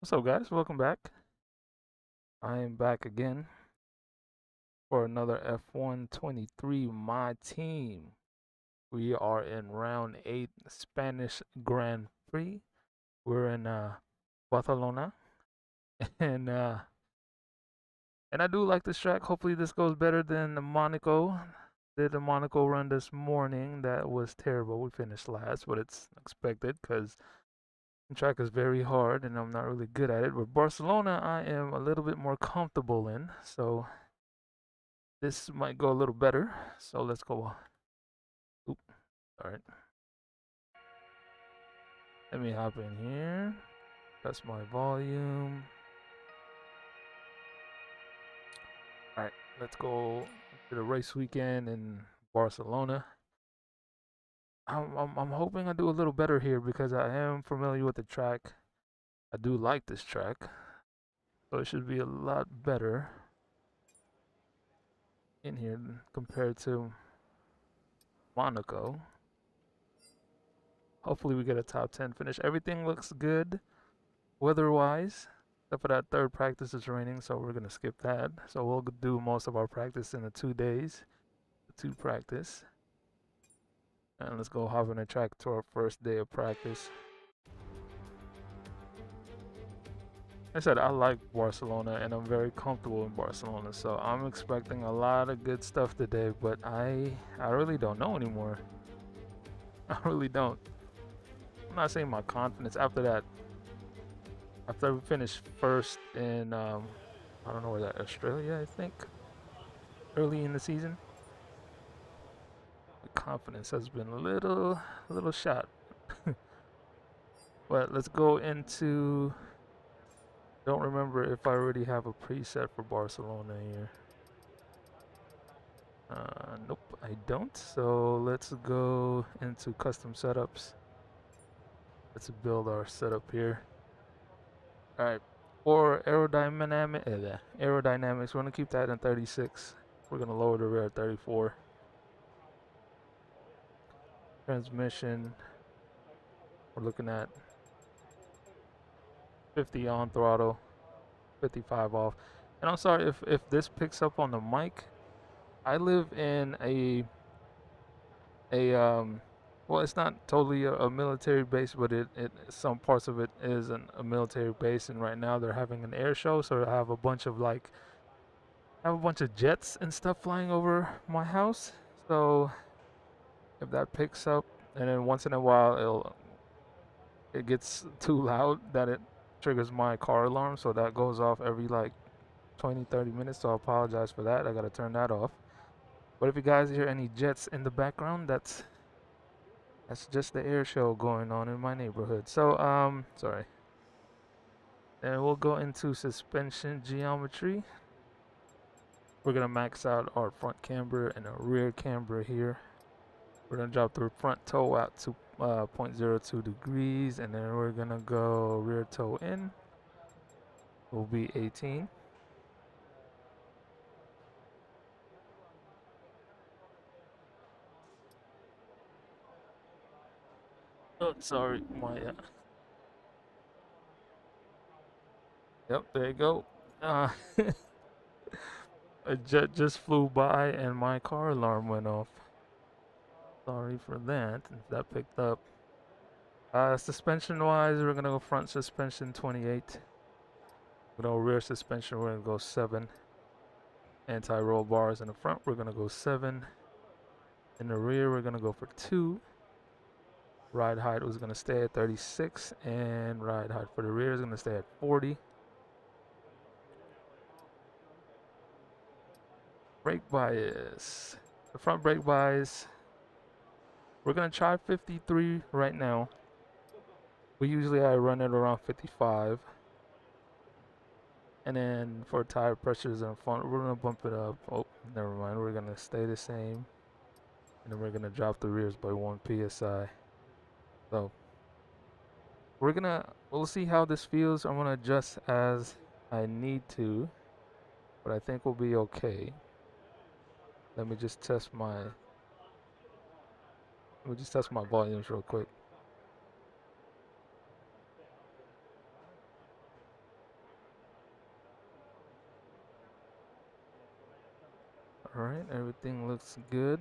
What's up, guys? Welcome back. I am back again for another F1 23 My Team. We are in round 8 Spanish Grand Prix. We're in Barcelona, and uh, and I do like this track. Hopefully, this goes better than the Monaco. Did the Monaco run this morning? That was terrible. We finished last, but it's expected because the track is very hard, and I'm not really good at it. But Barcelona, I am a little bit more comfortable in, so this might go a little better. So let's go. Oop, all right. Let me hop in here. That's my volume. All right, let's go to the race weekend in Barcelona. I'm hoping I do a little better here because I am familiar with the track. I do like this track, so it should be a lot better in here compared to Monaco. Hopefully we get a top 10 finish. Everything looks good weather-wise. Except for that third practice is raining, so we're gonna skip that. So we'll do most of our practice in the 2 days, the two practice. And let's go hop on the track to our first day of practice. I said I like Barcelona and I'm very comfortable in Barcelona, so I'm expecting a lot of good stuff today, but I really don't know anymore. I really don't. I'm not saying my confidence after we finished first in I don't know where that Australia, I think, early in the season. The confidence has been a little shot. But let's go into. Don't remember if I already have a preset for Barcelona here. Nope, I don't. So let's go into custom setups. Let's build our setup here. All right. For aerodynamics, we're gonna keep that in 36. We're gonna lower the rear at 34. Transmission, we're looking at 50 on throttle, 55 off. And I'm sorry if this picks up on the mic. I live in a well, it's not totally a military base, but it some parts of it is a military base, and right now they're having an air show, so I have a bunch of jets and stuff flying over my house. So if that picks up, and then once in a while it gets too loud that it triggers my car alarm, so that goes off every like 20-30 minutes, so I apologize for that. I gotta turn that off. But if you guys hear any jets in the background, that's just the air show going on in my neighborhood. So sorry. Then we'll go into suspension geometry. We're gonna max out our front camber and our rear camber here. We're gonna drop the front toe out to 0.02 degrees, and then we're gonna go rear toe in. Will be 18. Oh, sorry, my yep, there you go. A jet just flew by and my car alarm went off. Sorry for that. If that picked up. Suspension wise, we're gonna go front suspension 28. We're gonna go rear suspension, we're gonna go 7. Anti-roll bars in the front, we're gonna go 7. In the rear, we're gonna go for 2. Ride height was gonna stay at 36, and ride height for the rear is gonna stay at 40. Brake bias. The front brake bias, we're gonna try 53 right now. I run it around 55. And then for tire pressures in front, we're gonna bump it up. Oh, never mind. We're gonna stay the same. And then we're gonna drop the rears by 1 psi. So we'll see how this feels. I'm gonna adjust as I need to, but I think we'll be okay. Let me just test my volumes real quick. Everything looks good.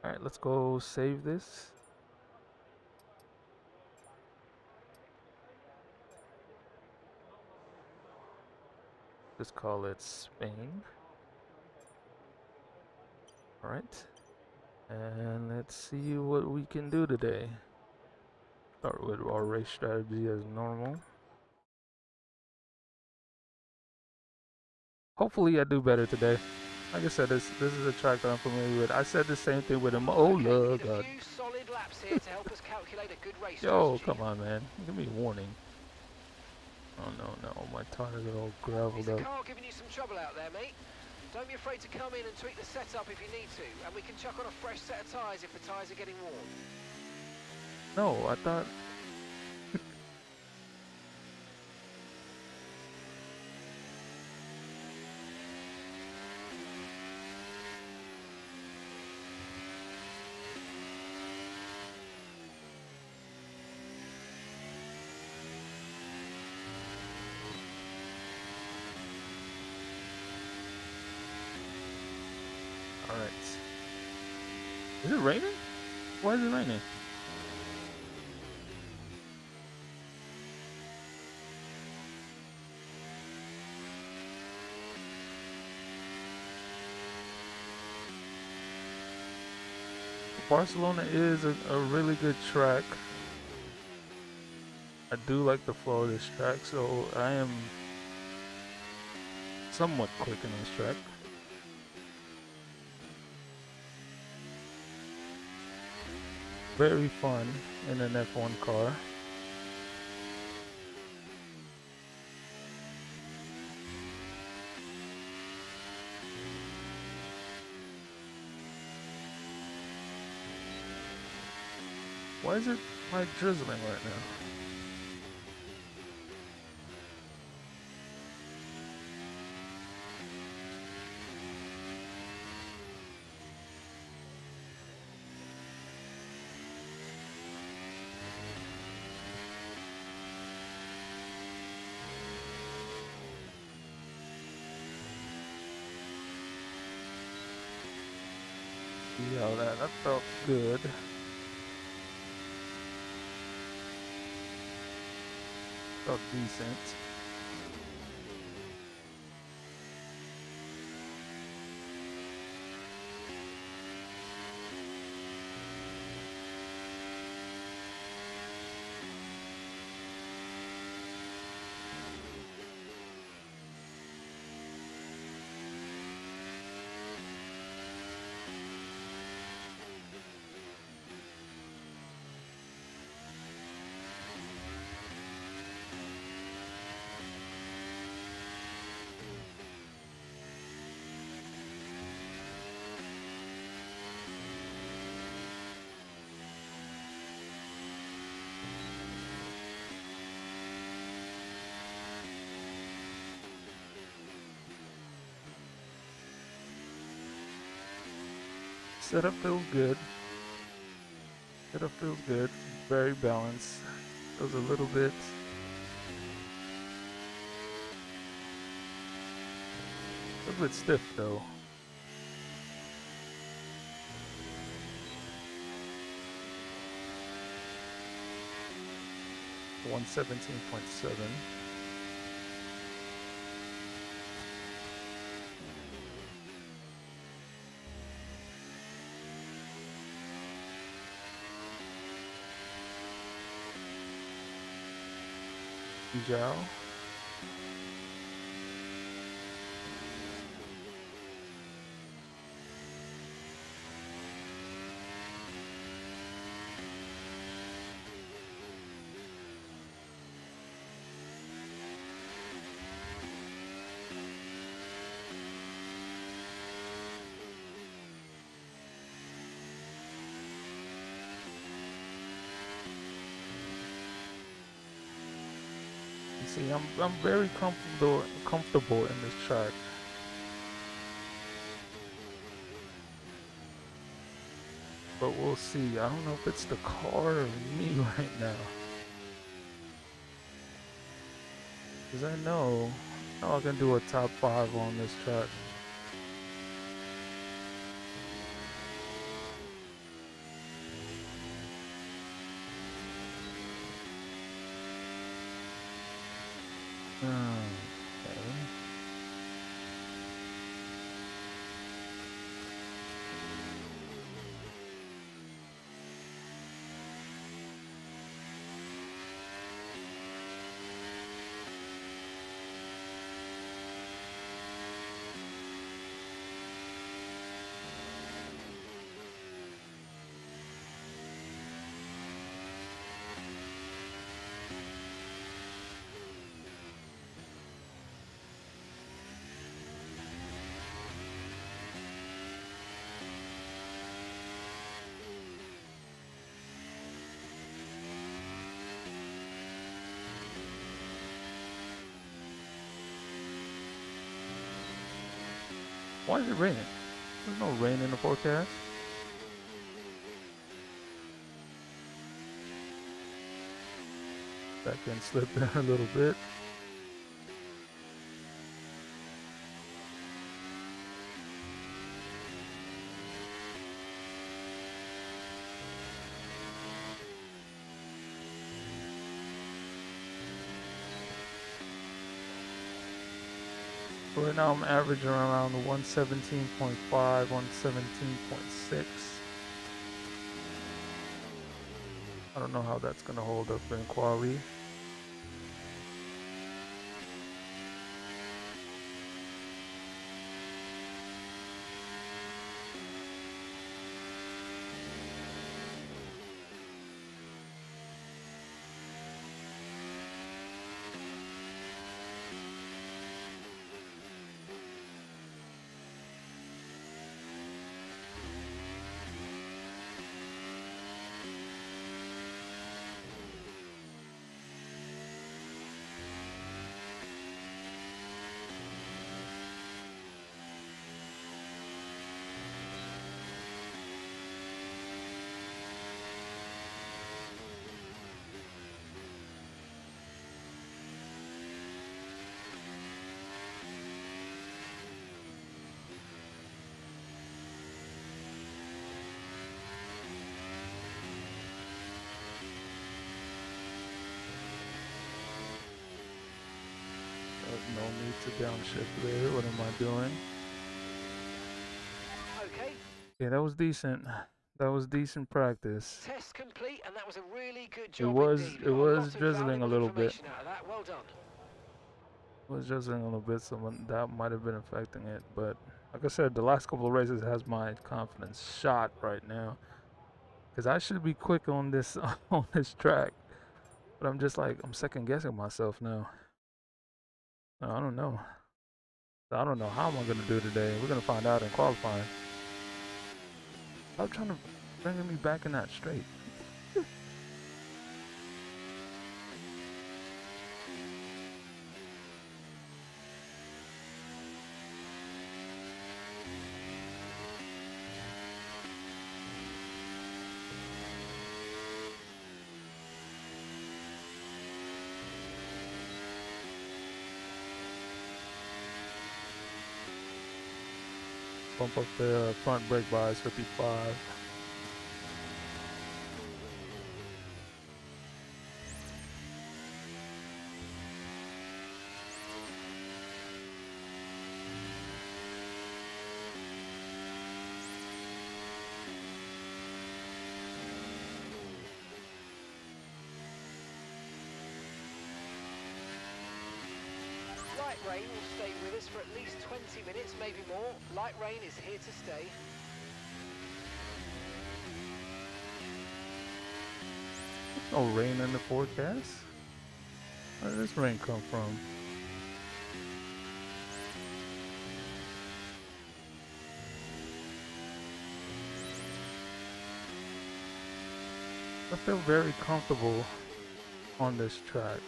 Alright, let's go save this. Just call it Spain. Alright. And let's see what we can do today. Start with our race strategy as normal. Hopefully I do better today. Like I said, this is a track that I'm familiar with. I said the same thing with him. Oh, look, God. Yo, come on, man. Give me a warning. Oh, no. My tires are all graveled up. Car giving you some trouble out there, mate? Don't be afraid to come in and tweak the setup if you need to, and we can chuck on a fresh set of tyres if the tyres are getting warm. No, I thought... Alright. Is it raining? Why is it raining? Barcelona is a really good track. I do like the flow of this track, so I am somewhat quick in this track. Very fun in an F1 car. Why is it like drizzling right now? Yeah, that felt good. Felt decent. Setup feels good. Setup feels good. Very balanced. Feels a little bit stiff though. One 17.7. Jow. See, I'm very comfortable in this track. But we'll see. I don't know if it's the car or me right now. Because I know Now I can do a top 5 on this track. Okay. Why is it raining? There's no rain in the forecast. That can slip in a little bit. Right now I'm averaging around 117.5, 117.6. I don't know how that's gonna hold up in quality. No need to downshift there. What am I doing? Okay. Yeah, that was decent. That was decent practice. Test complete, and that was a really good It job was indeed. We it got a was lot of drizzling a valuable little bit. information out of that. Well done. It was drizzling a little bit, so that might have been affecting it. But like I said, the last couple of races has my confidence shot right now. Cause I should be quick on this on this track, but I'm just like I'm second guessing myself now. I don't know. I don't know how am I gonna do today. We're gonna find out in qualifying. Stop trying to bring me back in that straight. Bump up the front brake by 55. Light rain will stay with us for at least 20 minutes, maybe more. Light rain is here to stay. No rain in the forecast. Where did this rain come from? I feel very comfortable on this track.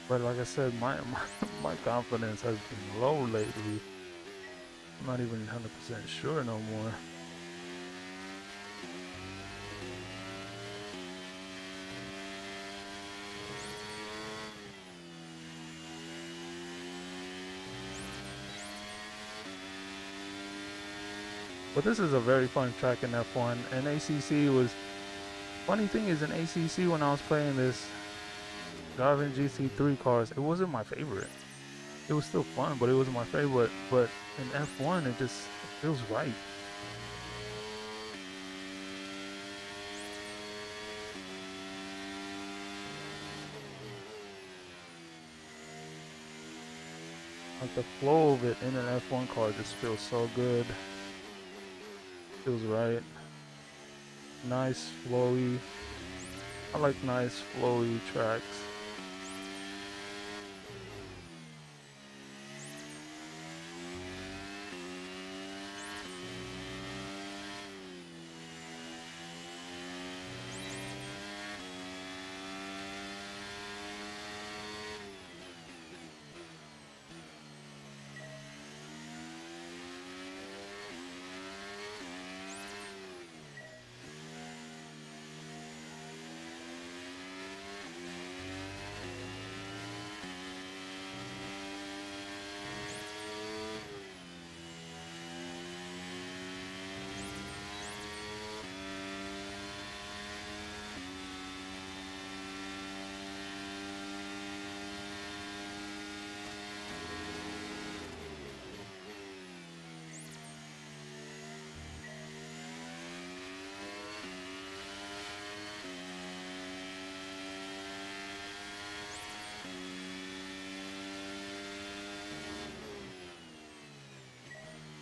But like I said, my confidence has been low lately. I'm not even 100% sure no more. But this is a very fun track in F1, and ACC was. Funny thing is, in ACC when I was playing this, driving GT3 cars, it wasn't my favorite. It was still fun, but it wasn't my favorite. But in F1, it feels right. Like the flow of it in an F1 car just feels so good. Feels right. Nice, flowy. I like nice, flowy tracks.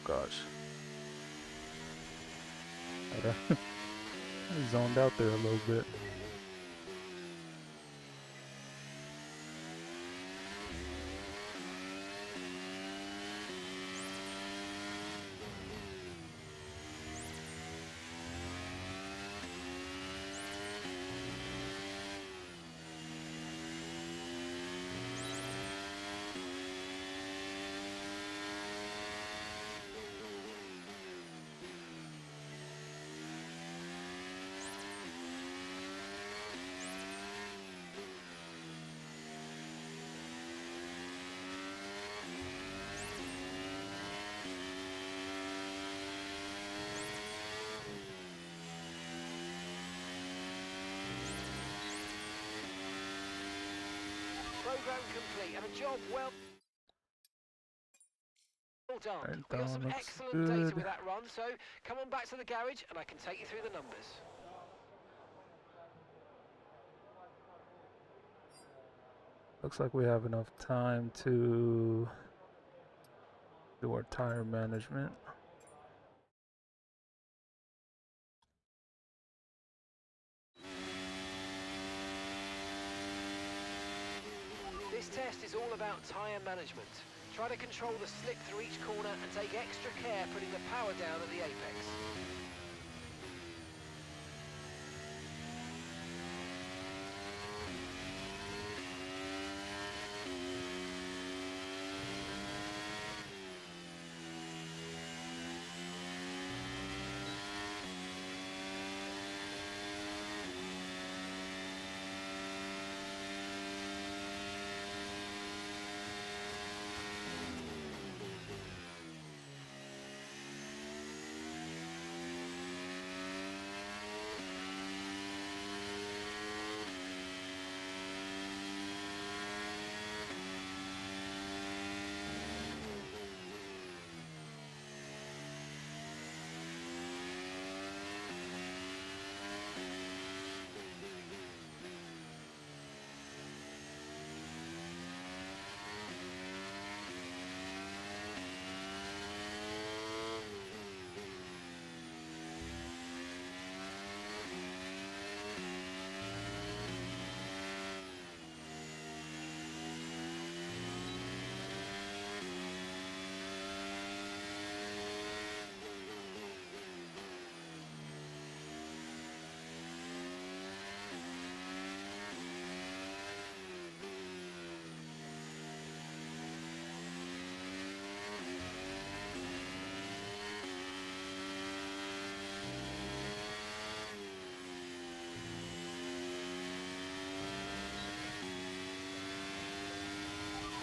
Gosh. I zoned out there a little bit. Program complete and a job well done. Right, We that got some one looks excellent data good. with that run, so come on back to the garage and I can take you through the numbers. Looks like we have enough time to do our tire management. This test is all about tyre management. Try to control the slip through each corner and take extra care putting the power down at the apex.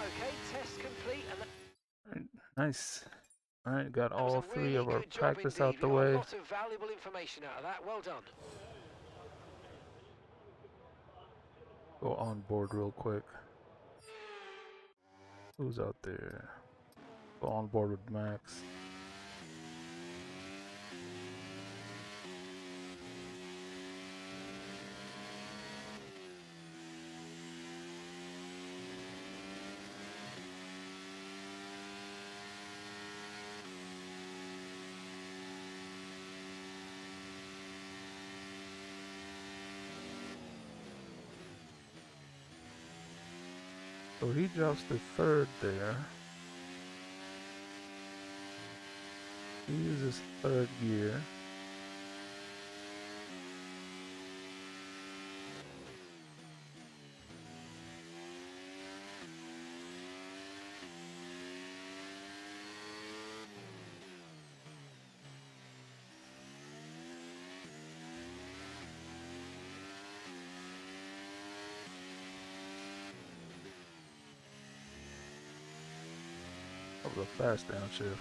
Okay, test complete and Right, nice. Alright, got That was all a three really of our good job practice out indeed. We the got a way. lot of valuable information out of that. Well done. Go on board real quick. Who's out there? Go on board with Max. So he drops to third there. He uses third gear. That was a fast downshift.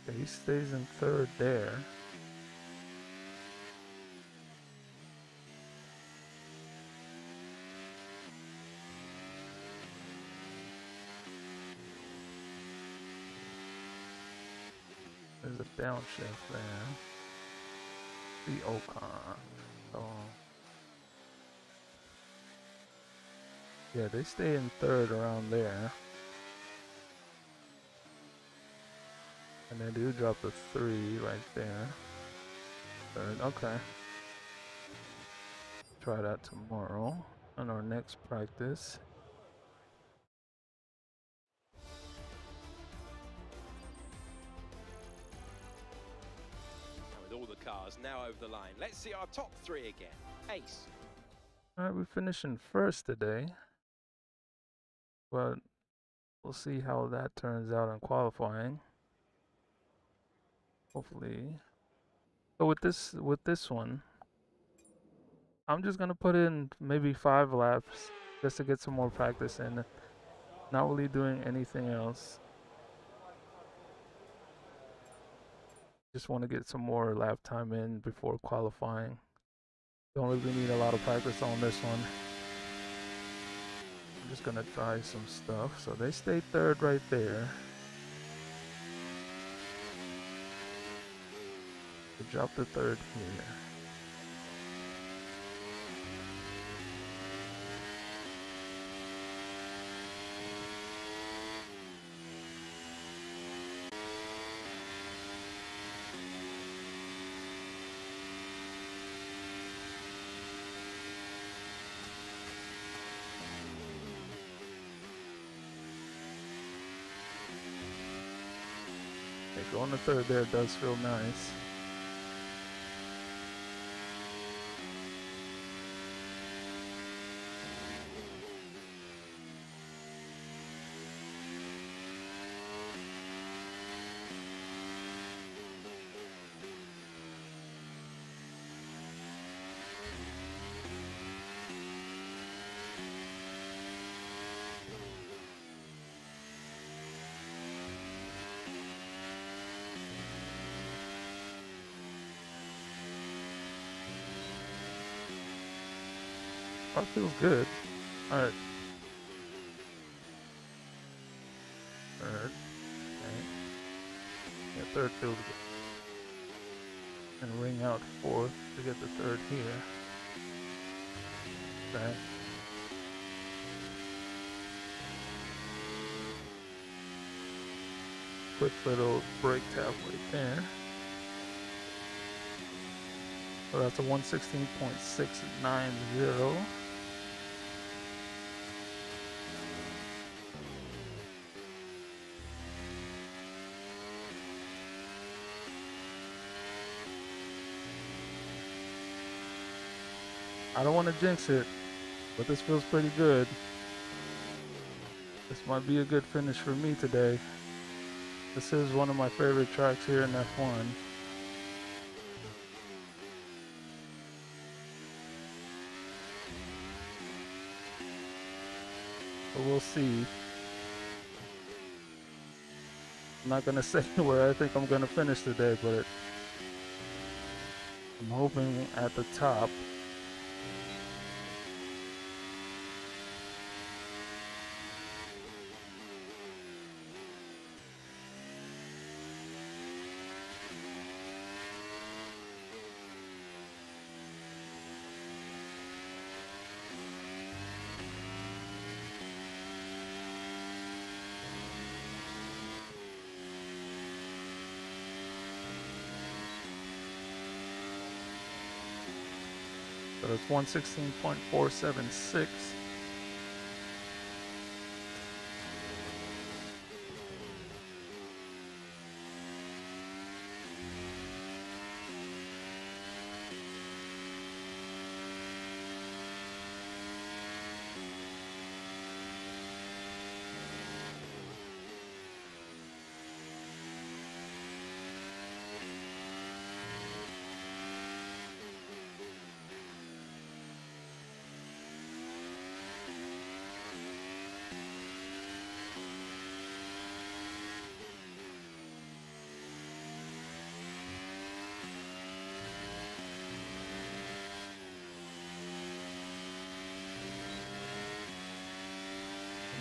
Okay, he stays in third there. There's a downshift there. The Ocon. So yeah, they stay in third around there. And they do drop the 3 right there. Third, okay. Try that tomorrow on our next practice. With all the cars now over the line, let's see our top 3 again. Ace. Alright, we're finishing first today. But we'll see how that turns out in qualifying. Hopefully. So with this one, I'm just gonna put in maybe 5 laps just to get some more practice in. Not really doing anything else. Just want to get some more lap time in before qualifying. Don't really need a lot of practice on this one. I'm just gonna try some stuff. So they stay third right there. They drop the third here. Okay, going to third there does feel nice. That feels good. Alright. Third. Okay. Yeah, third feels good. And ring out fourth to get the third here. Okay. Quick little brake tap right there. So that's a 116.690. I don't want to jinx it, but this feels pretty good. This might be a good finish for me today. This is one of my favorite tracks here in F1. but we'll see. I'm not gonna say where I think I'm gonna finish today, but I'm hoping at the top. So it's 116.476.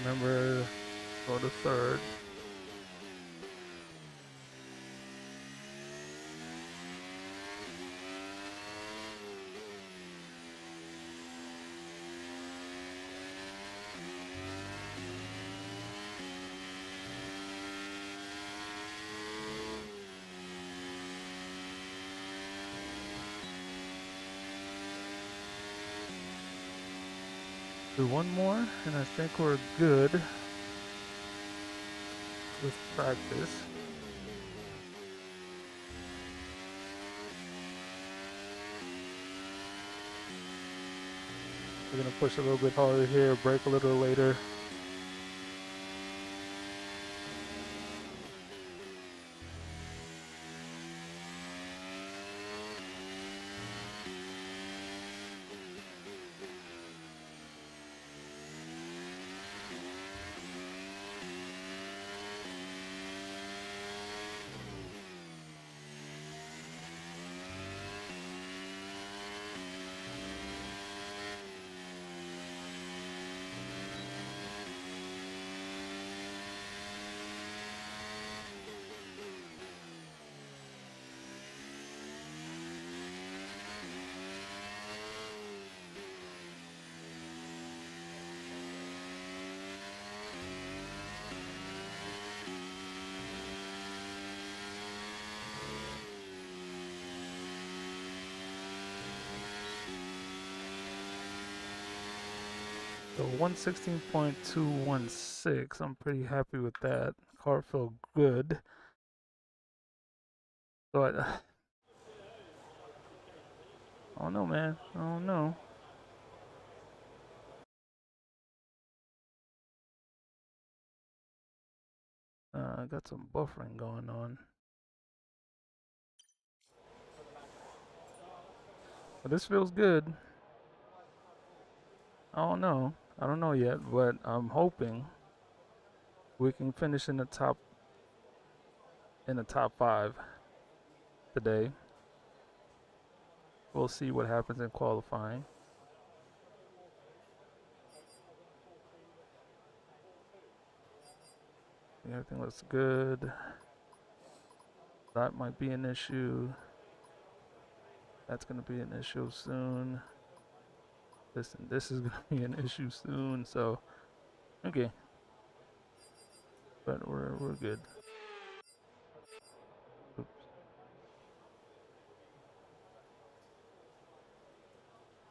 Remember, go to third. Do one more, and I think we're good with practice. We're gonna push a little bit harder here, brake a little later. So 116.216, I'm pretty happy with that. Car felt good. So I don't know, man. I don't know. I got some buffering going on. But this feels good. I don't know. I don't know yet, but I'm hoping we can finish in the top 5 today. We'll see what happens in qualifying. Everything looks good. That might be an issue. That's gonna be an issue soon. This and this is gonna be an issue soon. So, okay, but we're good. Oops.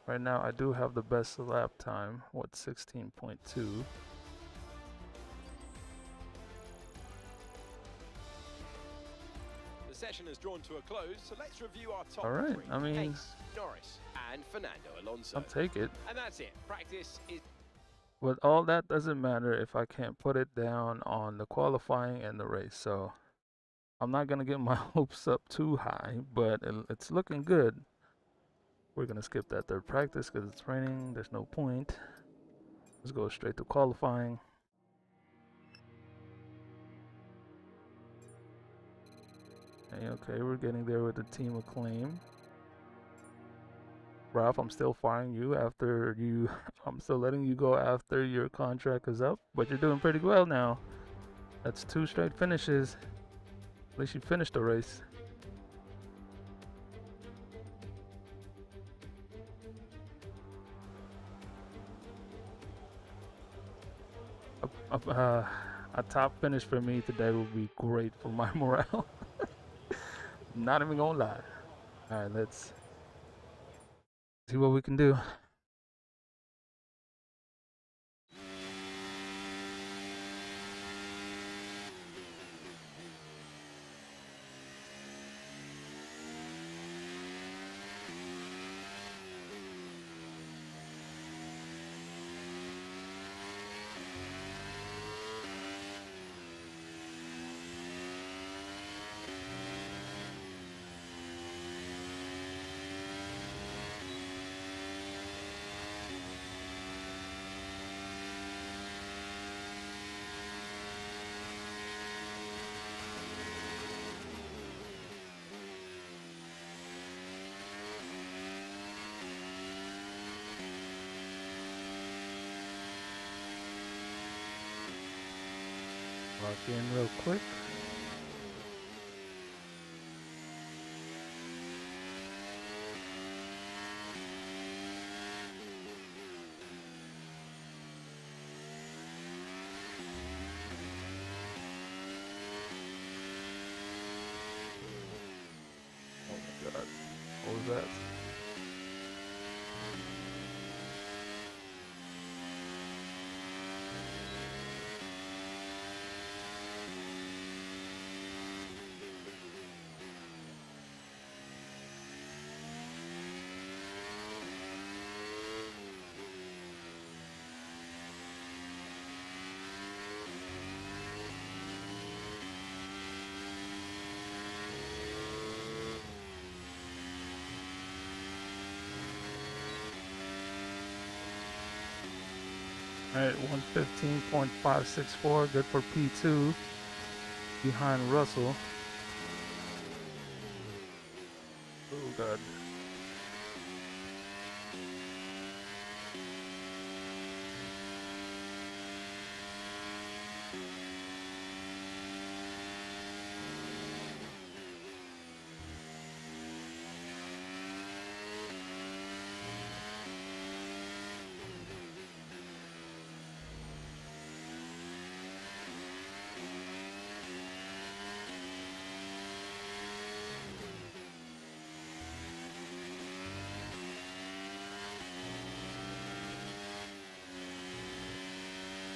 Right now, I do have the best lap time. What, 16.2. The session has drawn to a close, so let's review our top All right, three. I mean, Pace, Norris, and Fernando Alonso. I'll take it. And that's it. Practice is. But all that doesn't matter if I can't put it down on the qualifying and the race. So I'm not gonna get my hopes up too high, but it's looking good. We're gonna skip that third practice because it's raining. There's no point. Let's go straight to qualifying. Okay, we're getting there with the team acclaim. Ralph, I'm still firing you after you. I'm still letting you go after your contract is up, but you're doing pretty well now. That's 2 straight finishes. At least you finished the race. A top finish for me today would be great for my morale. Not even gonna lie. All right, let's see what we can do. Lock in real quick. Oh my god. What was that? Alright, 115.564, good for P2, behind Russell. Oh god.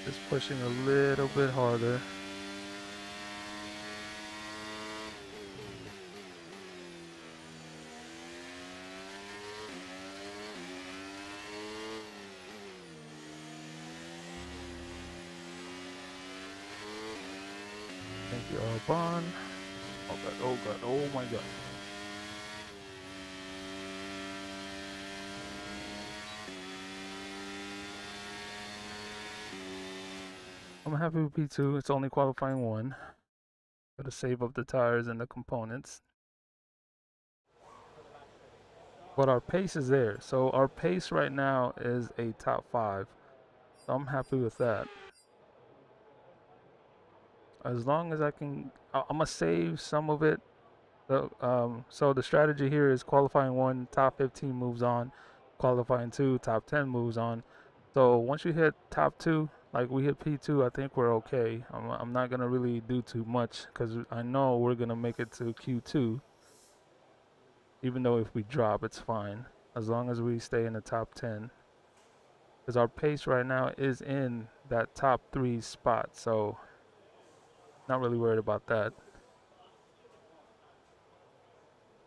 Just pushing a little bit harder. Thank you, Albon. Oh god, oh god, oh my god. I'm happy with P2. It's only qualifying 1. Gotta save up the tires and the components. But our pace is there. So our pace right now is a top 5. So I'm happy with that. As long as I can, I'm gonna save some of it. So the strategy here is qualifying 1, top 15 moves on. Qualifying 2, top 10 moves on. So once you hit top 2, like we hit P2, I think we're okay. I'm not gonna really do too much because I know we're gonna make it to Q2. Even though if we drop, it's fine as long as we stay in the top 10. Because our pace right now is in that top 3 spot, so not really worried about that.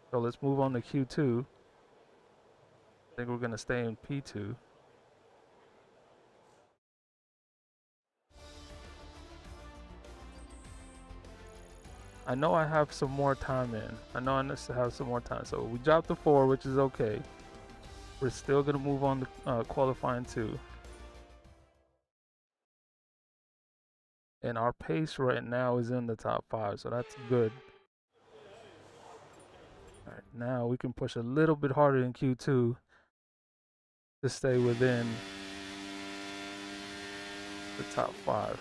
So let's move on to Q2. I think we're gonna stay in P2. I know I have some more time in. I know I need to have some more time. So we dropped to 4, which is okay. We're still gonna move on to qualifying 2. and our pace right now is in the top 5, so that's good. All right, now we can push a little bit harder in Q2 to stay within the top 5.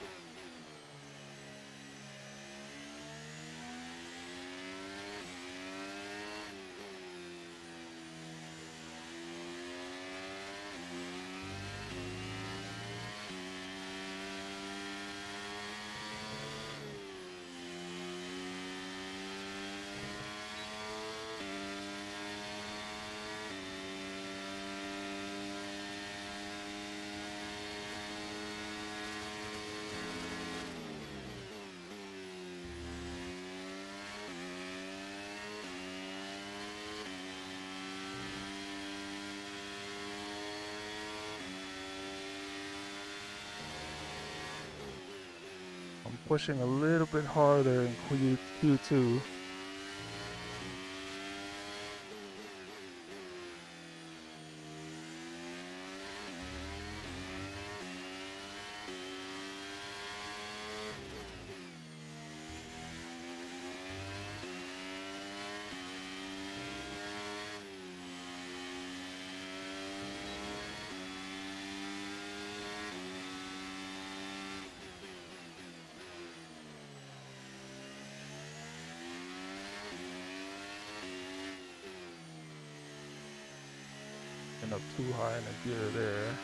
I'm pushing a little bit harder in Q2. And up too high in the gear there.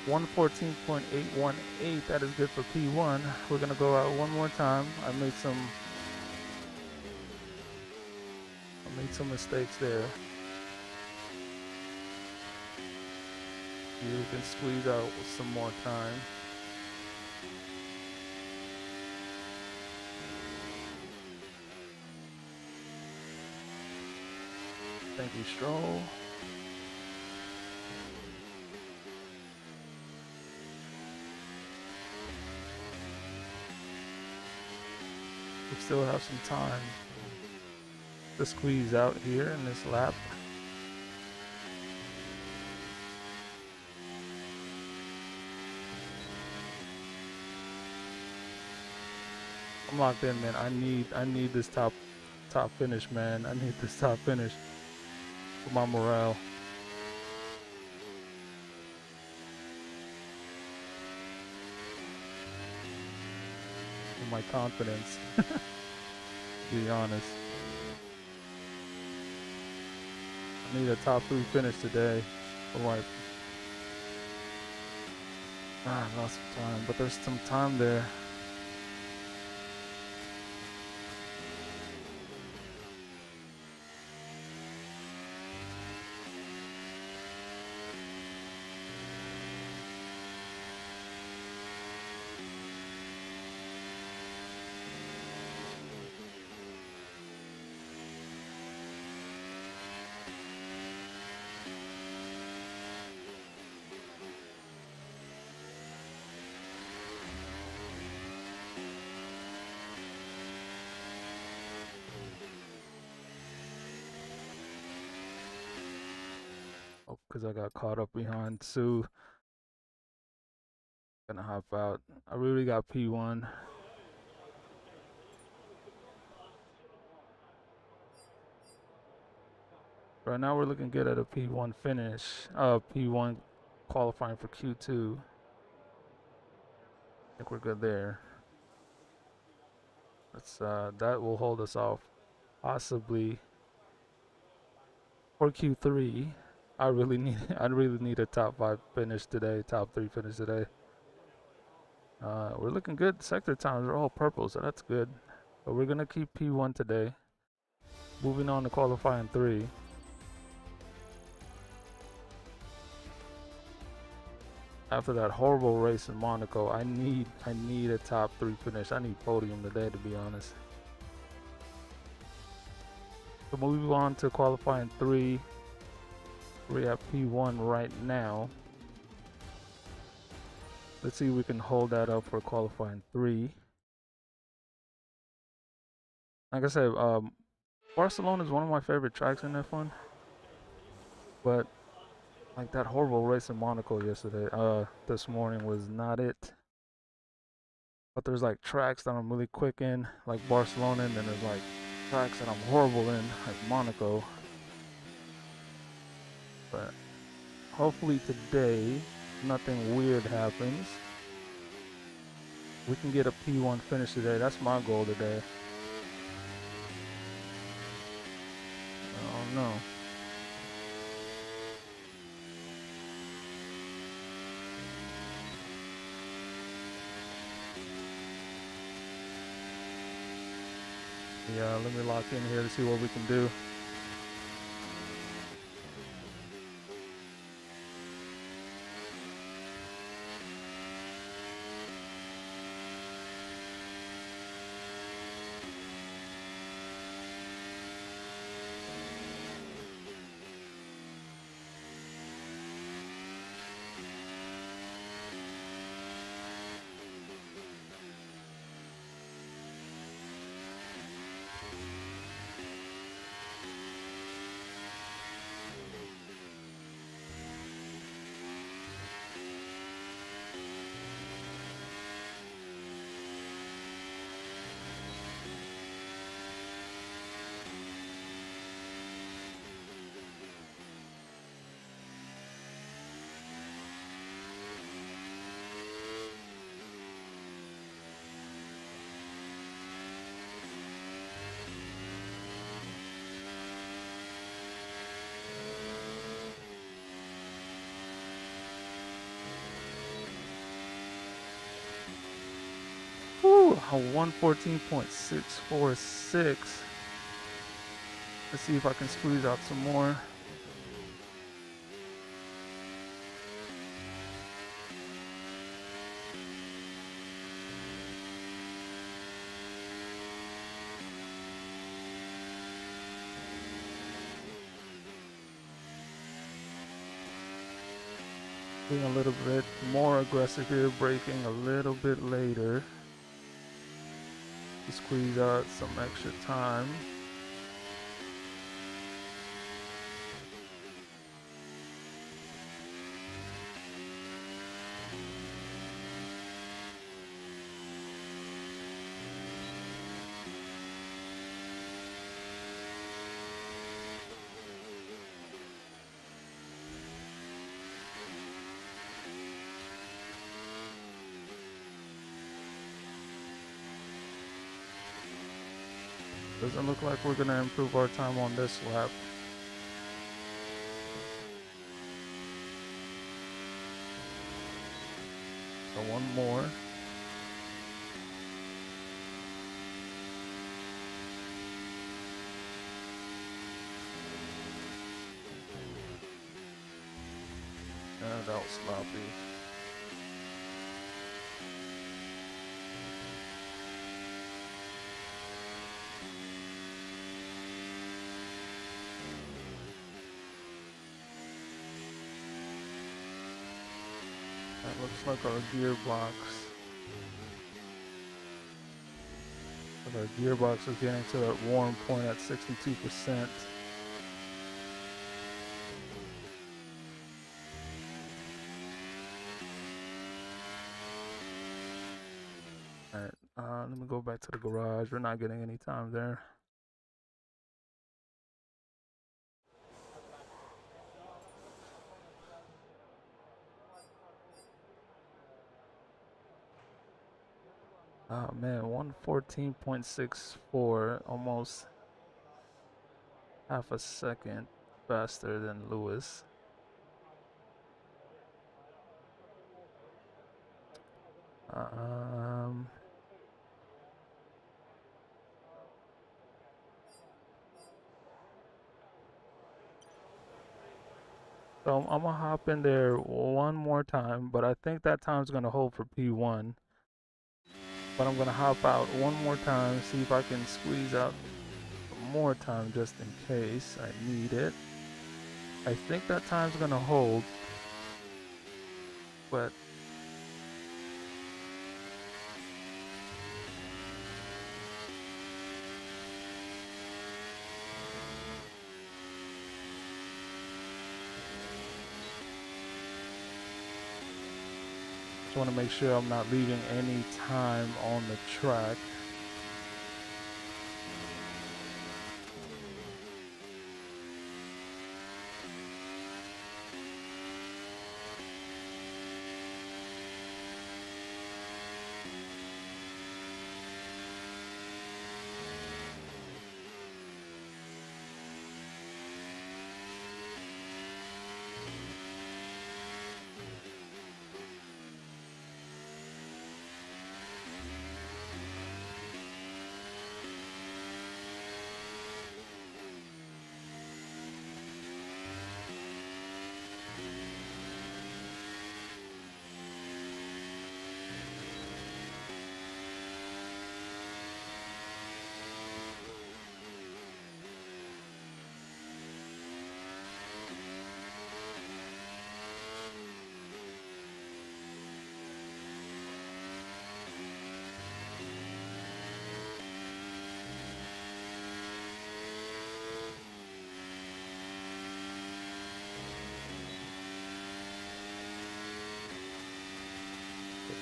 $114.818. That is good for P1. We're gonna go out one more time. I made some mistakes there. You can squeeze out some more time. Thank you, Stroll. We still have some time to squeeze out here in this lap. I'm locked in, man. I need this top finish, man. I need this top finish for my morale. For my confidence. To be honest. I need a top 3 finish today for my I lost some time, but there's some time there. Oh, because I got caught up behind Sue. Gonna hop out. I really got P1. Right now we're looking good at a P1 finish. P1 qualifying for Q2. I think we're good there. That's that will hold us off possibly for Q3. I really need a top 5 finish today, top 3 finish today. We're looking good. Sector times are all purple, so that's good. But we're gonna keep P1 today. Moving on to qualifying 3. After that horrible race in Monaco, I need a top 3 finish. I need podium today, to be honest. So moving on to qualifying 3. We're at P1 right now. Let's see if we can hold that up for qualifying 3. like I said, Barcelona is one of my favorite tracks in F1, but like that horrible race in Monaco yesterday, this morning was not it. But there's like tracks that I'm really quick in, like Barcelona, and then there's like tracks that I'm horrible in, like Monaco. But hopefully today, nothing weird happens. We can get a P1 finish today. That's my goal today. I don't know. Yeah, let me lock in here to see what we can do. Whew, a 114.646. Let's see if I can squeeze out some more. Being a little bit more aggressive here, braking a little bit later to squeeze out some extra time. Doesn't look like we're gonna improve our time on this lap. So one more. That was sloppy. That looks like our gearbox. But our gearbox is getting to that warm point at 62%. Alright, let me go back to the garage. We're not getting any time there. Oh man, 114.64, almost half a second faster than Lewis. So I'm gonna hop in there one more time, but I think that time's gonna hold for P1. But I'm gonna hop out one more time, see if I can squeeze out some more time just in case I need it. I think that time's gonna hold, but Just want to make sure I'm not leaving any time on the track.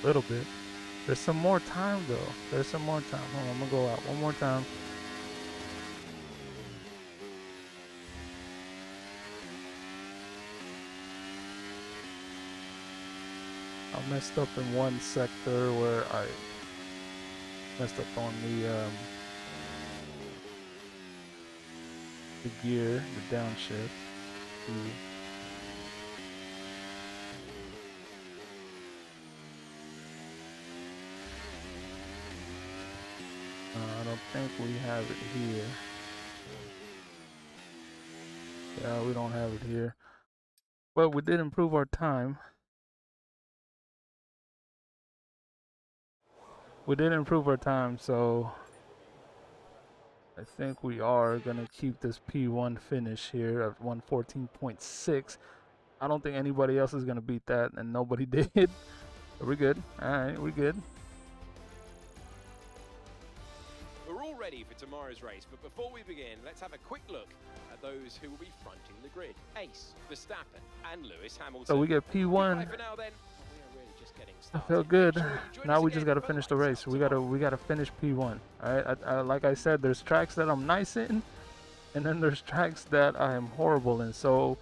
A little bit. There's some more time though. There's some more time. Hold on, I'm gonna go out one more time. I messed up in one sector where I messed up on the gear, the downshift. I don't think we have it here. Yeah, we don't have it here. But we did improve our time. We did improve our time, so I think we are gonna keep this P1 finish here at 114.6. I don't think anybody else is gonna beat that, and nobody did. We're good. All right, we're good. We're all ready for tomorrow's race, but before we begin, let's have a quick look at those who will be fronting the grid. Ace, Verstappen, and Lewis Hamilton. So we get P1. Goodbye for now, then. We are really just getting I started. felt good. Join Now us we just again gotta for finish the Lights race. Out We gotta finish P1. All right. Like I said, there's tracks that I'm nice in, and then there's tracks that I am horrible in. So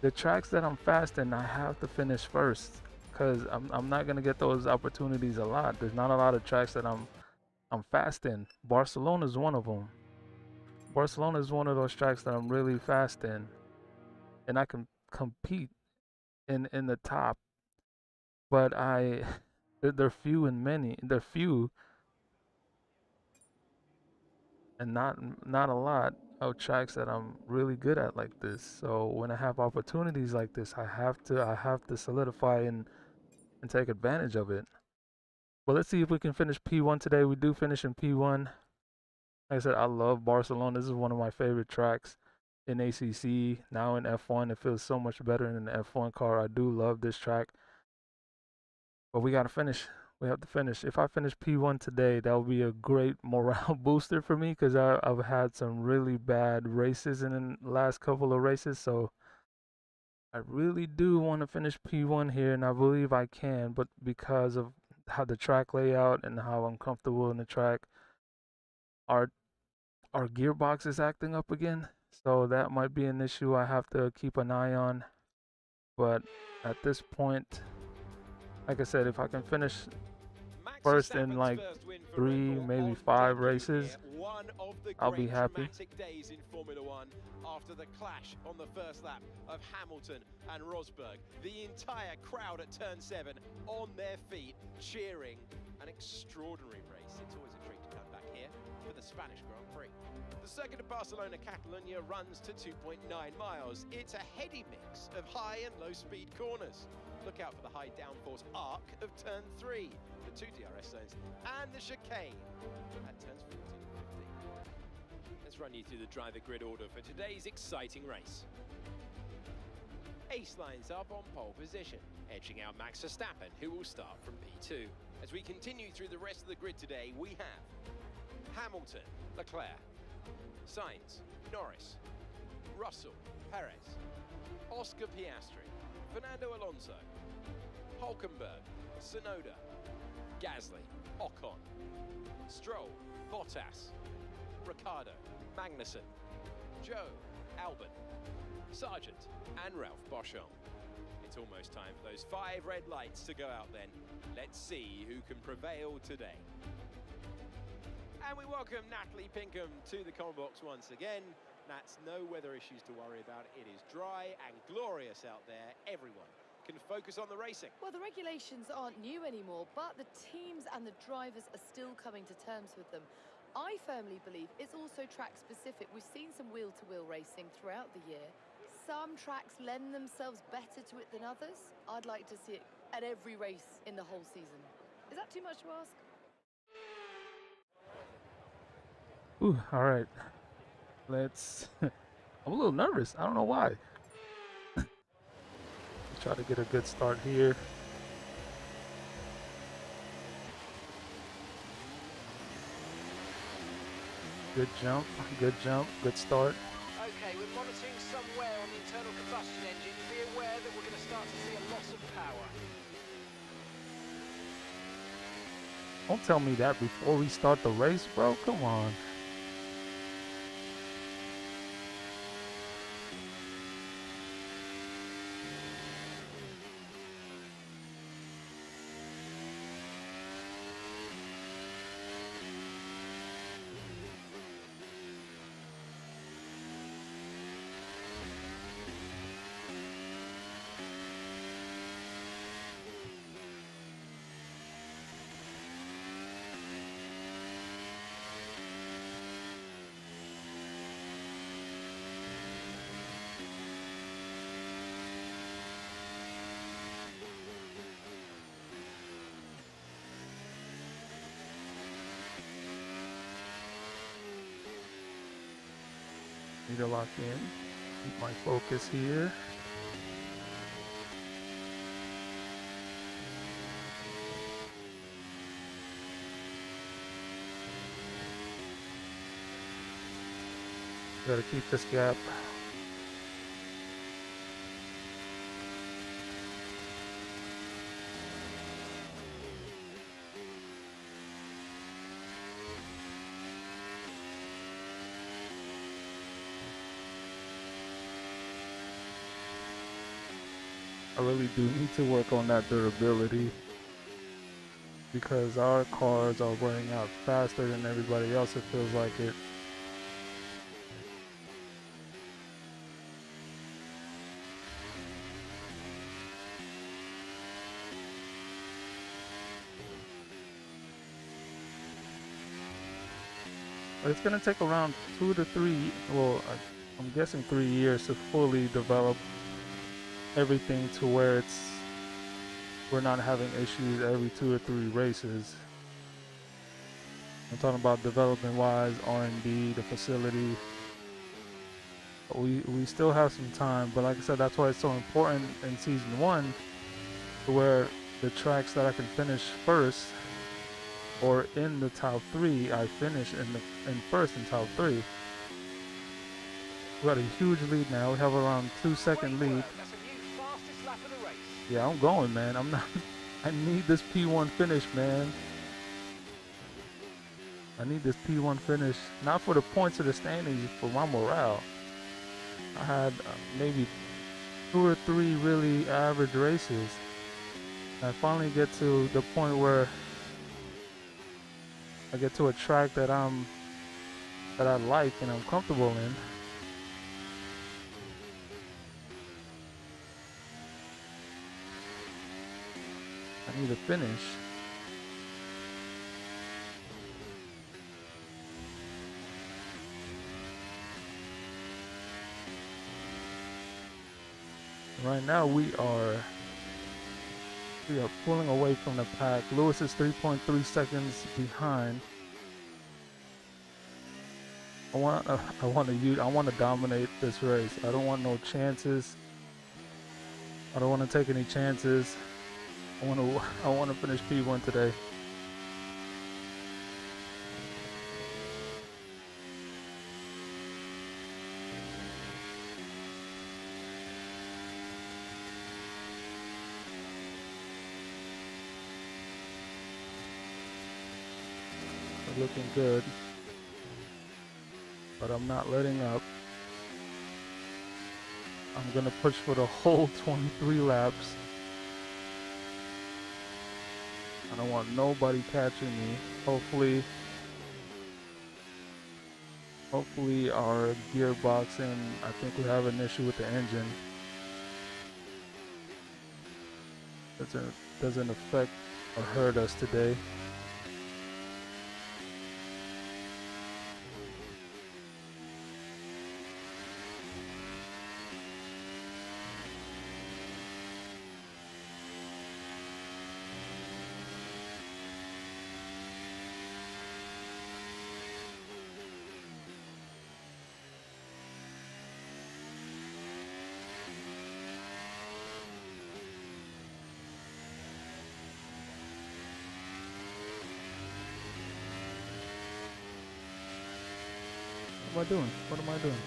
the tracks that I'm fast in, I have to finish first, because I'm not gonna get those opportunities a lot. There's not a lot of tracks that I'm fast in. Barcelona is one of them. Barcelona is one of those tracks that I'm really fast in, and I can compete in the top. But they're few and many. They're few, and not a lot of tracks that I'm really good at like this. So when I have opportunities like this, I have to solidify and take advantage of it. But let's see if we can finish P1 today. We do finish in P1. Like I said, I love Barcelona. This is one of my favorite tracks in ACC. Now in F1, it feels so much better in an F1 car. I do love this track. But we gotta finish. We have to finish. If I finish P1 today, that will be a great morale booster for me, because I've had some really bad races in the last couple of races. So I really do want to finish P1 here, and I believe I can. But because of how the track layout and how I'm comfortable in the track, our gearbox is acting up again. So that might be an issue I have to keep an eye on. But at this point, like I said, if I can finish first in like 3, maybe 5 races, I'll be happy. Days in Formula One after the clash on the first lap of Hamilton and Rosberg. The entire crowd at turn 7 on their feet, cheering. An extraordinary race. It's always a treat to come back here for the Spanish Grand Prix. The circuit of Barcelona Catalunya runs to 2.9 miles. It's a heady mix of high and low speed corners. Look out for the high downforce arc of turn 3, the 2 DRS zones, and the chicane at turns 14 and 15. Let's run you through the driver grid order for today's exciting race. Ace lines up on pole position, edging out Max Verstappen, who will start from P2. As we continue through the rest of the grid today, we have Hamilton, Leclerc, Sainz, Norris, Russell, Perez, Oscar Piastri, Fernando Alonso, Hulkenberg, Sonoda, Gasly, Ocon, Stroll, Bottas, Ricciardo, Magnussen, Joe, Albon, Sargent, and Ralph Boschung. It's almost time for those 5 red lights to go out then. Let's see who can prevail today. And we welcome Natalie Pinkham to the comment box once again. Nats, no weather issues to worry about. It is dry and glorious out there. Everyone can focus on the racing. Well, the regulations aren't new anymore, but the teams and the drivers are still coming to terms with them. I firmly believe it's also track specific. We've seen some wheel-to-wheel racing throughout the year. Some tracks lend themselves better to it than others. I'd like to see it at every race in the whole season. Is that too much to ask? Ooh, all right. Let's. I'm a little nervous. I don't know why. Try to get a good start here. Good jump, good start. Okay, we're monitoring some wear on the internal combustion engine. Be aware that we're going to start to see a loss of power. Don't tell me that before we start the race, bro. Come on. Need to lock in. Keep my focus here. Gotta keep this gap. I really do need to work on that durability because our cars are wearing out faster than everybody else. It feels like it. But it's gonna take around 2 to 3, well, I'm guessing 3 years to fully develop everything to where we're not having issues every 2 or 3 races. I'm talking about development wise, R&D, the facility. We still have some time, but like I said, that's why it's so important in season 1 to where the tracks that I can finish first or in the top 3, I finish in first in top 3. We got a huge lead now. We have around 2-second lead. Yeah, I'm going, man. I'm not. I need this P1 finish, man. I need this P1 finish, not for the points of the standings, for my morale. I had maybe 2 or 3 really average races. I finally get to the point where I get to a track that I like and I'm comfortable in. I need to finish. Right now we are pulling away from the pack. Lewis is 3.3 seconds behind. I want to dominate this race. I don't want no chances. I don't want to take any chances. I want to finish P1 today. We're looking good, but I'm not letting up. I'm gonna push for the whole 23 laps. I don't want nobody catching me. Hopefully our gearbox, and I think we have an issue with the engine. Doesn't affect or hurt us today. What am I doing? What am I doing?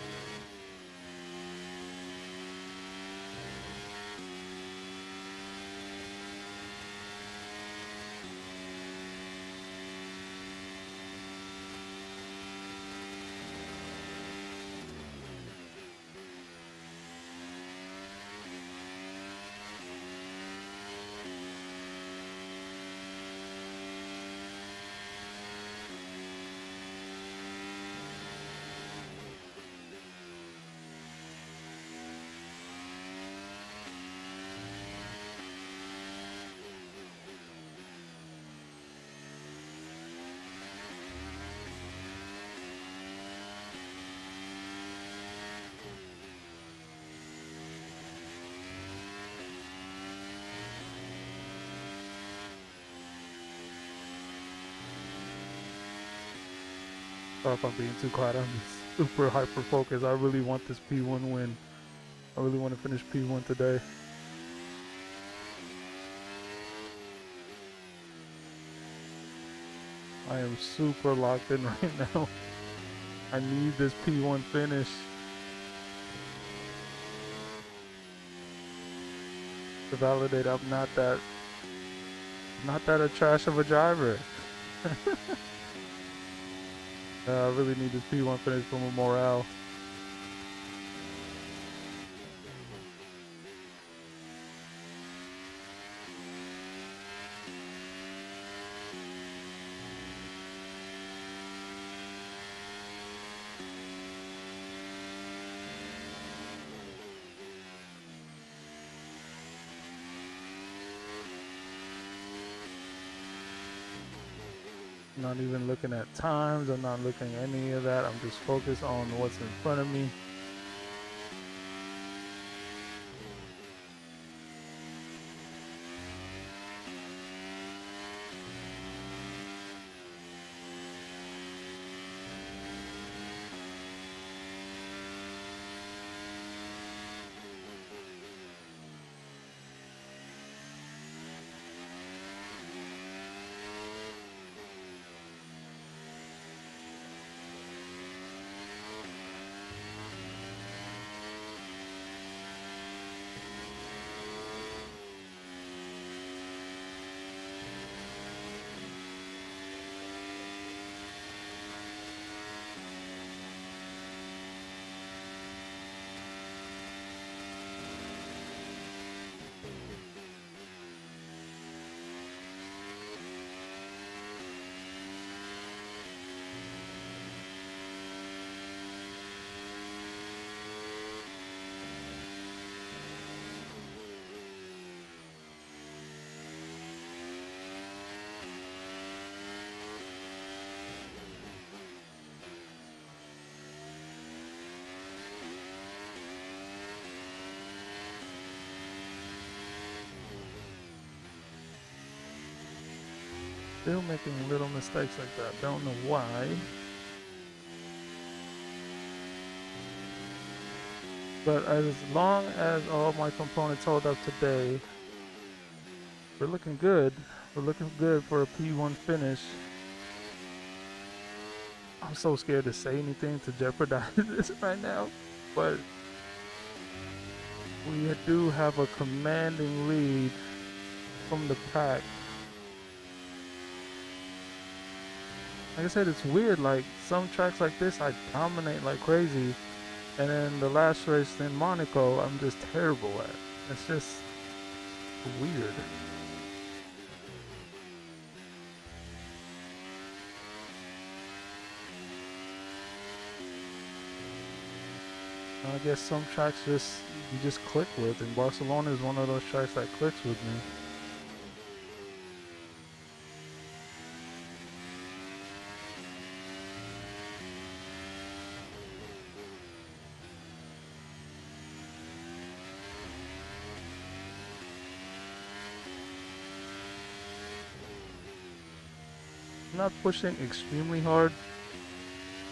Sorry if I'm being too quiet. I'm just super hyper focused. I really want this P1 win. I really want to finish P1 today. I am super locked in right now. I need this P1 finish to validate I'm not that a trash of a driver. I really need this P1 finish for my morale. Not even looking at times, I'm not looking at any of that. I'm just focused on what's in front of me. Still making little mistakes like that. Don't know why. But as long as all my components hold up today, we're looking good. We're looking good for a P1 finish. I'm so scared to say anything to jeopardize this right now, but we do have a commanding lead from the pack. like I said, it's weird. Like some tracks like this, I dominate like crazy, and then the last race in Monaco, I'm just terrible at. It's just weird. I guess some tracks just you just click with, and Barcelona is one of those tracks that clicks with me. I'm not pushing extremely hard.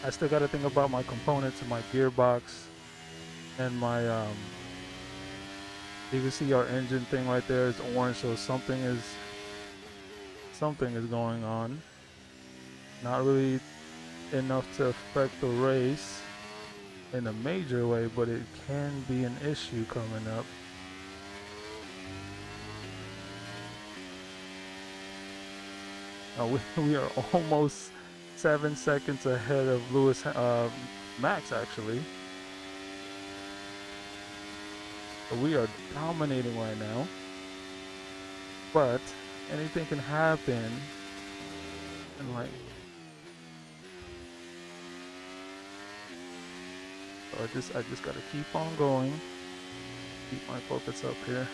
I still got to think about my components and my gearbox and my you can see our engine thing right there is orange, so something is going on. Not really enough to affect the race in a major way, but it can be an issue coming up. We are almost 7 seconds ahead of Max actually. So we are dominating right now, but anything can happen, and like, so I just gotta keep on going, keep my focus up here.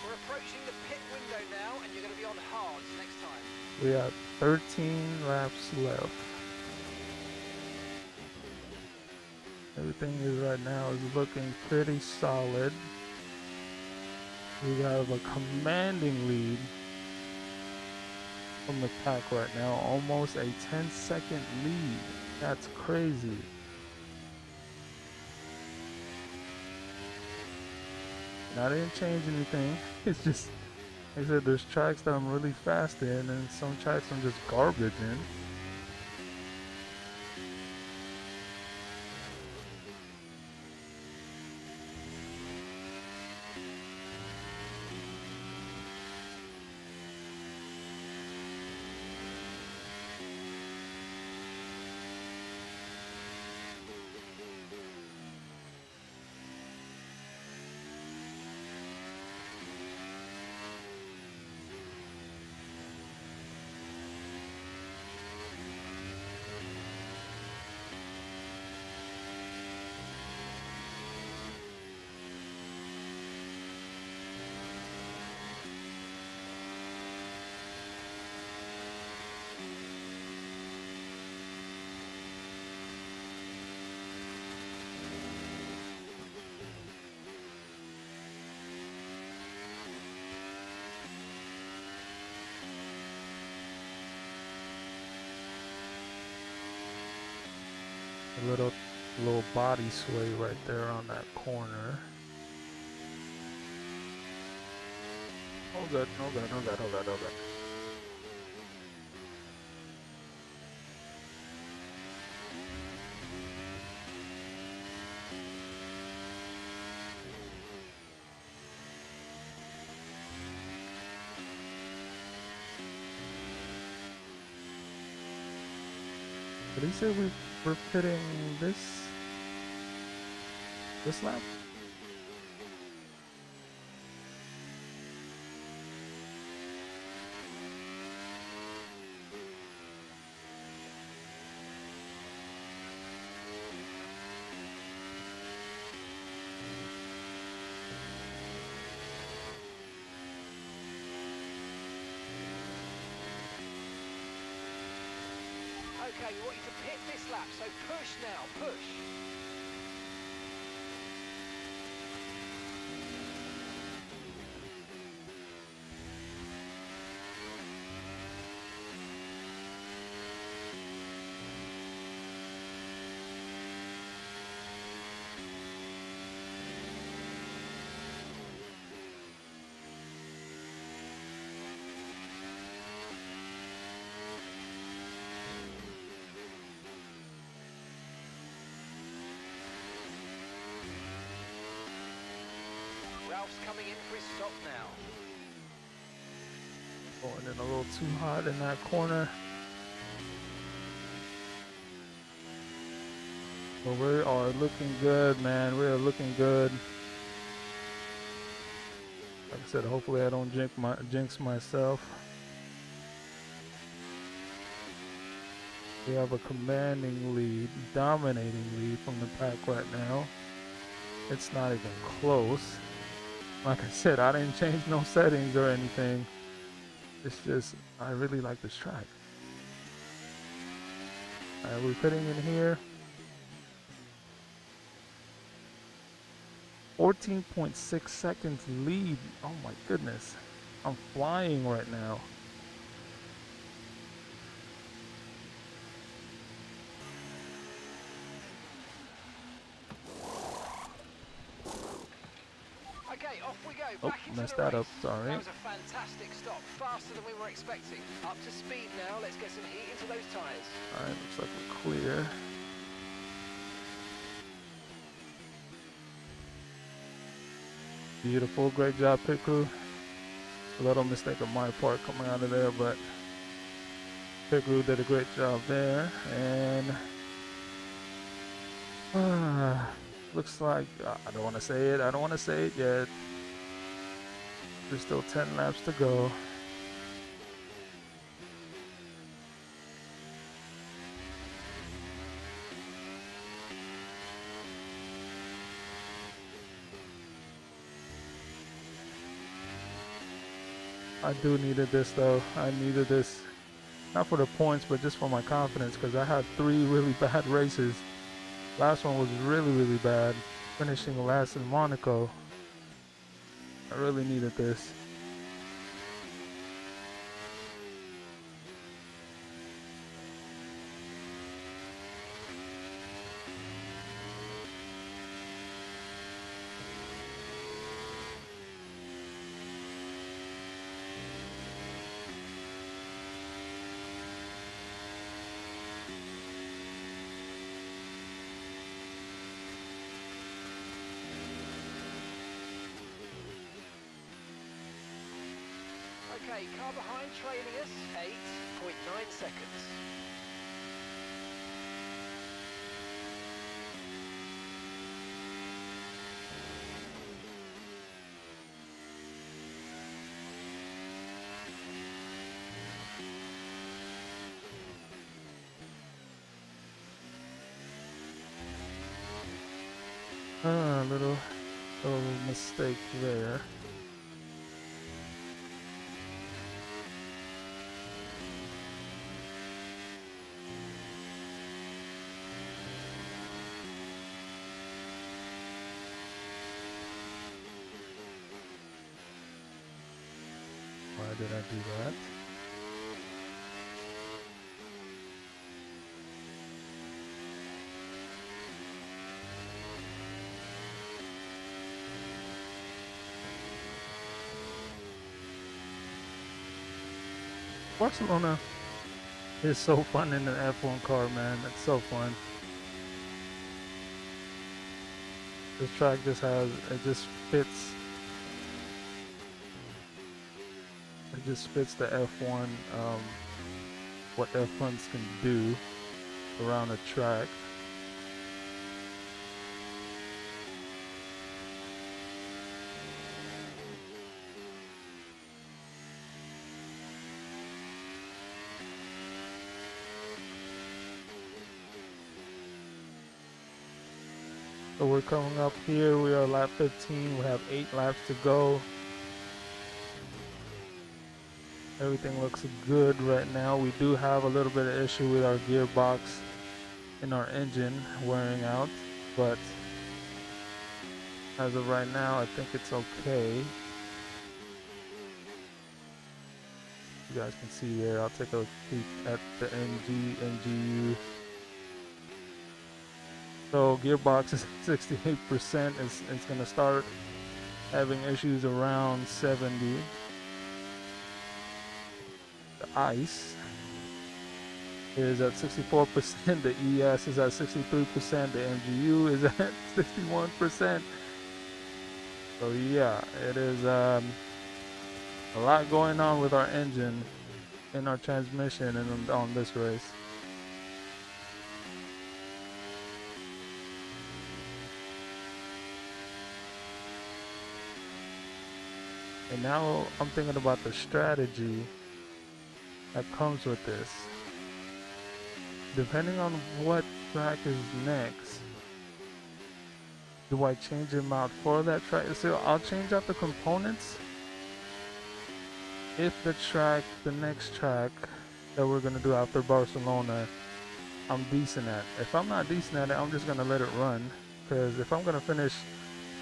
We're approaching the pit window now, and you're going to be on hards next time. We have 13 laps left. Everything is right now is looking pretty solid. We have a commanding lead from the pack right now, almost a 10-second lead. That's crazy. And I didn't change anything. It's just, like I said, there's tracks that I'm really fast in, and some tracks I'm just garbage in. A little body sway right there on that corner. Oh good, oh good, oh good, oh good, oh good. Did he say we're pitting this lap? Okay, we want you to pit this lap, so push now, push. Ralph's coming in for his stop now. Going in a little too hot in that corner. But we are looking good, man. We are looking good. Like I said, hopefully I don't jinx myself. We have a commanding lead, dominating lead from the pack right now. It's not even close. Like I said, I didn't change no settings or anything. It's just, I really like this track. Alright, we're putting in here. 14.6 seconds lead. Oh my goodness. I'm flying right now. Okay, off we go. Oh, Back into messed the that race. up, sorry. That was a fantastic stop, faster than we were expecting. Up to speed now. Let's get some heat into those tyres. Alright, looks like we're clear. Beautiful, great job, pit crew. A little mistake on my part coming out of there, but pit crew did a great job there. And looks like, I don't want to say it. I don't want to say it yet. There's still 10 laps to go. I do needed this though. I needed this, not for the points, but just for my confidence, because I had 3 really bad races. Last one was really, really bad, finishing last in Monaco. I really needed this. Okay, car behind trailing us, 8.9 seconds. Little mistake there. Why did I do that? Barcelona is so fun in an F1 car, man. It's so fun. This track just has, it just fits. It just fits the F1, what F1s can do around a track. So we're coming up here. We are lap 15. We have 8 laps to go. Everything looks good right now. We do have a little bit of issue with our gearbox in our engine wearing out, but as of right now, I think it's okay. You guys can see here, I'll take a peek at the NGU. So gearbox is 68%. It's gonna start having issues around 70. The ice is at 64%. The ES is at 63%. The MGU is at 61%. So yeah, it is a lot going on with our engine and our transmission and on this race. And now I'm thinking about the strategy that comes with this. Depending on what track is next, do I change them out for that track? So I'll change out the components if the next track that we're gonna do after Barcelona, I'm decent at. If I'm not decent at it, I'm just gonna let it run. Because if I'm gonna finish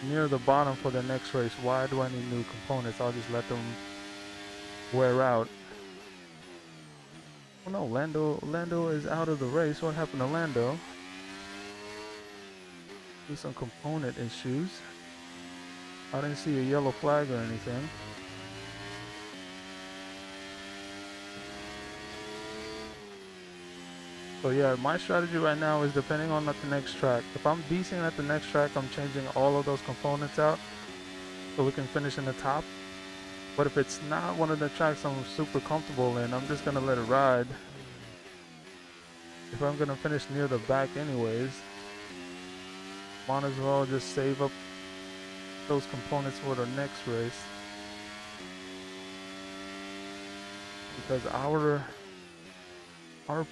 near the bottom for the next race, why do I need new components? I'll just let them wear out. Oh no, Lando is out of the race. What happened to Lando? There's some component issues. I didn't see a yellow flag or anything. So yeah, my strategy right now is depending on the next track. If I'm decent at the next track, I'm changing all of those components out so we can finish in the top. But if it's not one of the tracks I'm super comfortable in, I'm just gonna let it ride. If I'm gonna finish near the back anyways, might as well just save up those components for the next race. Because our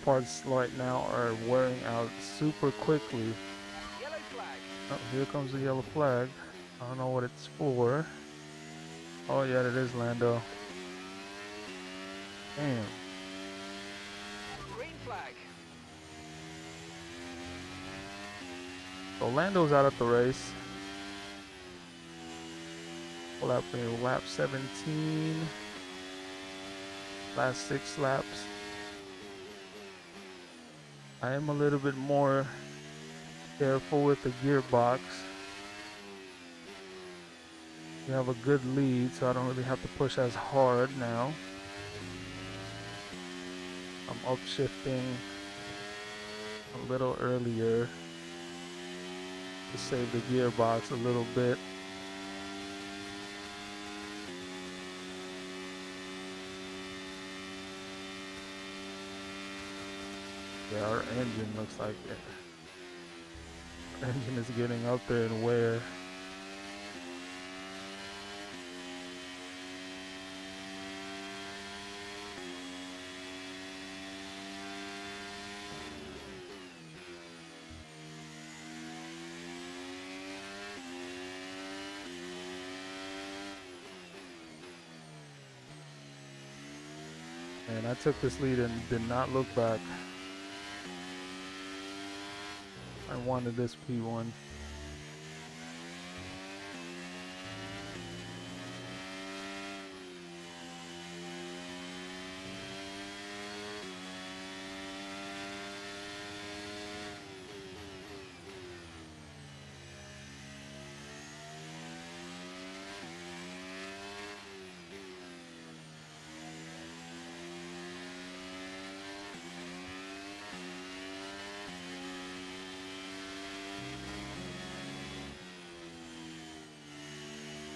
parts right now are wearing out super quickly. Yellow flag. Oh, here comes the yellow flag. I don't know what it's for. Oh yeah, it is Lando. Damn. Green flag. So Lando's out of the race. Lap 17. Last 6 laps. I am a little bit more careful with the gearbox. We have a good lead, so I don't really have to push as hard now. I'm upshifting a little earlier to save the gearbox a little bit. Yeah, our engine looks like it. Our engine is getting up there in wear. And I took this lead and did not look back. I wanted this P1.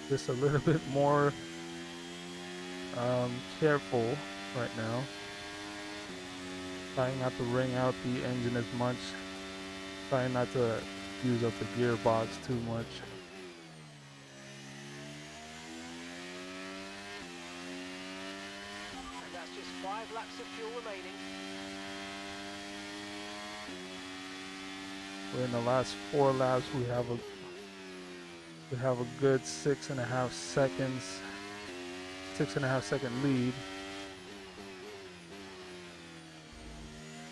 Just a little bit more careful right now. Trying not to wring out the engine as much. Trying not to use up the gearbox too much. And that's just 5 laps of fuel remaining. We're in the last 4 laps. We have a good 6.5 seconds, 6.5 second lead.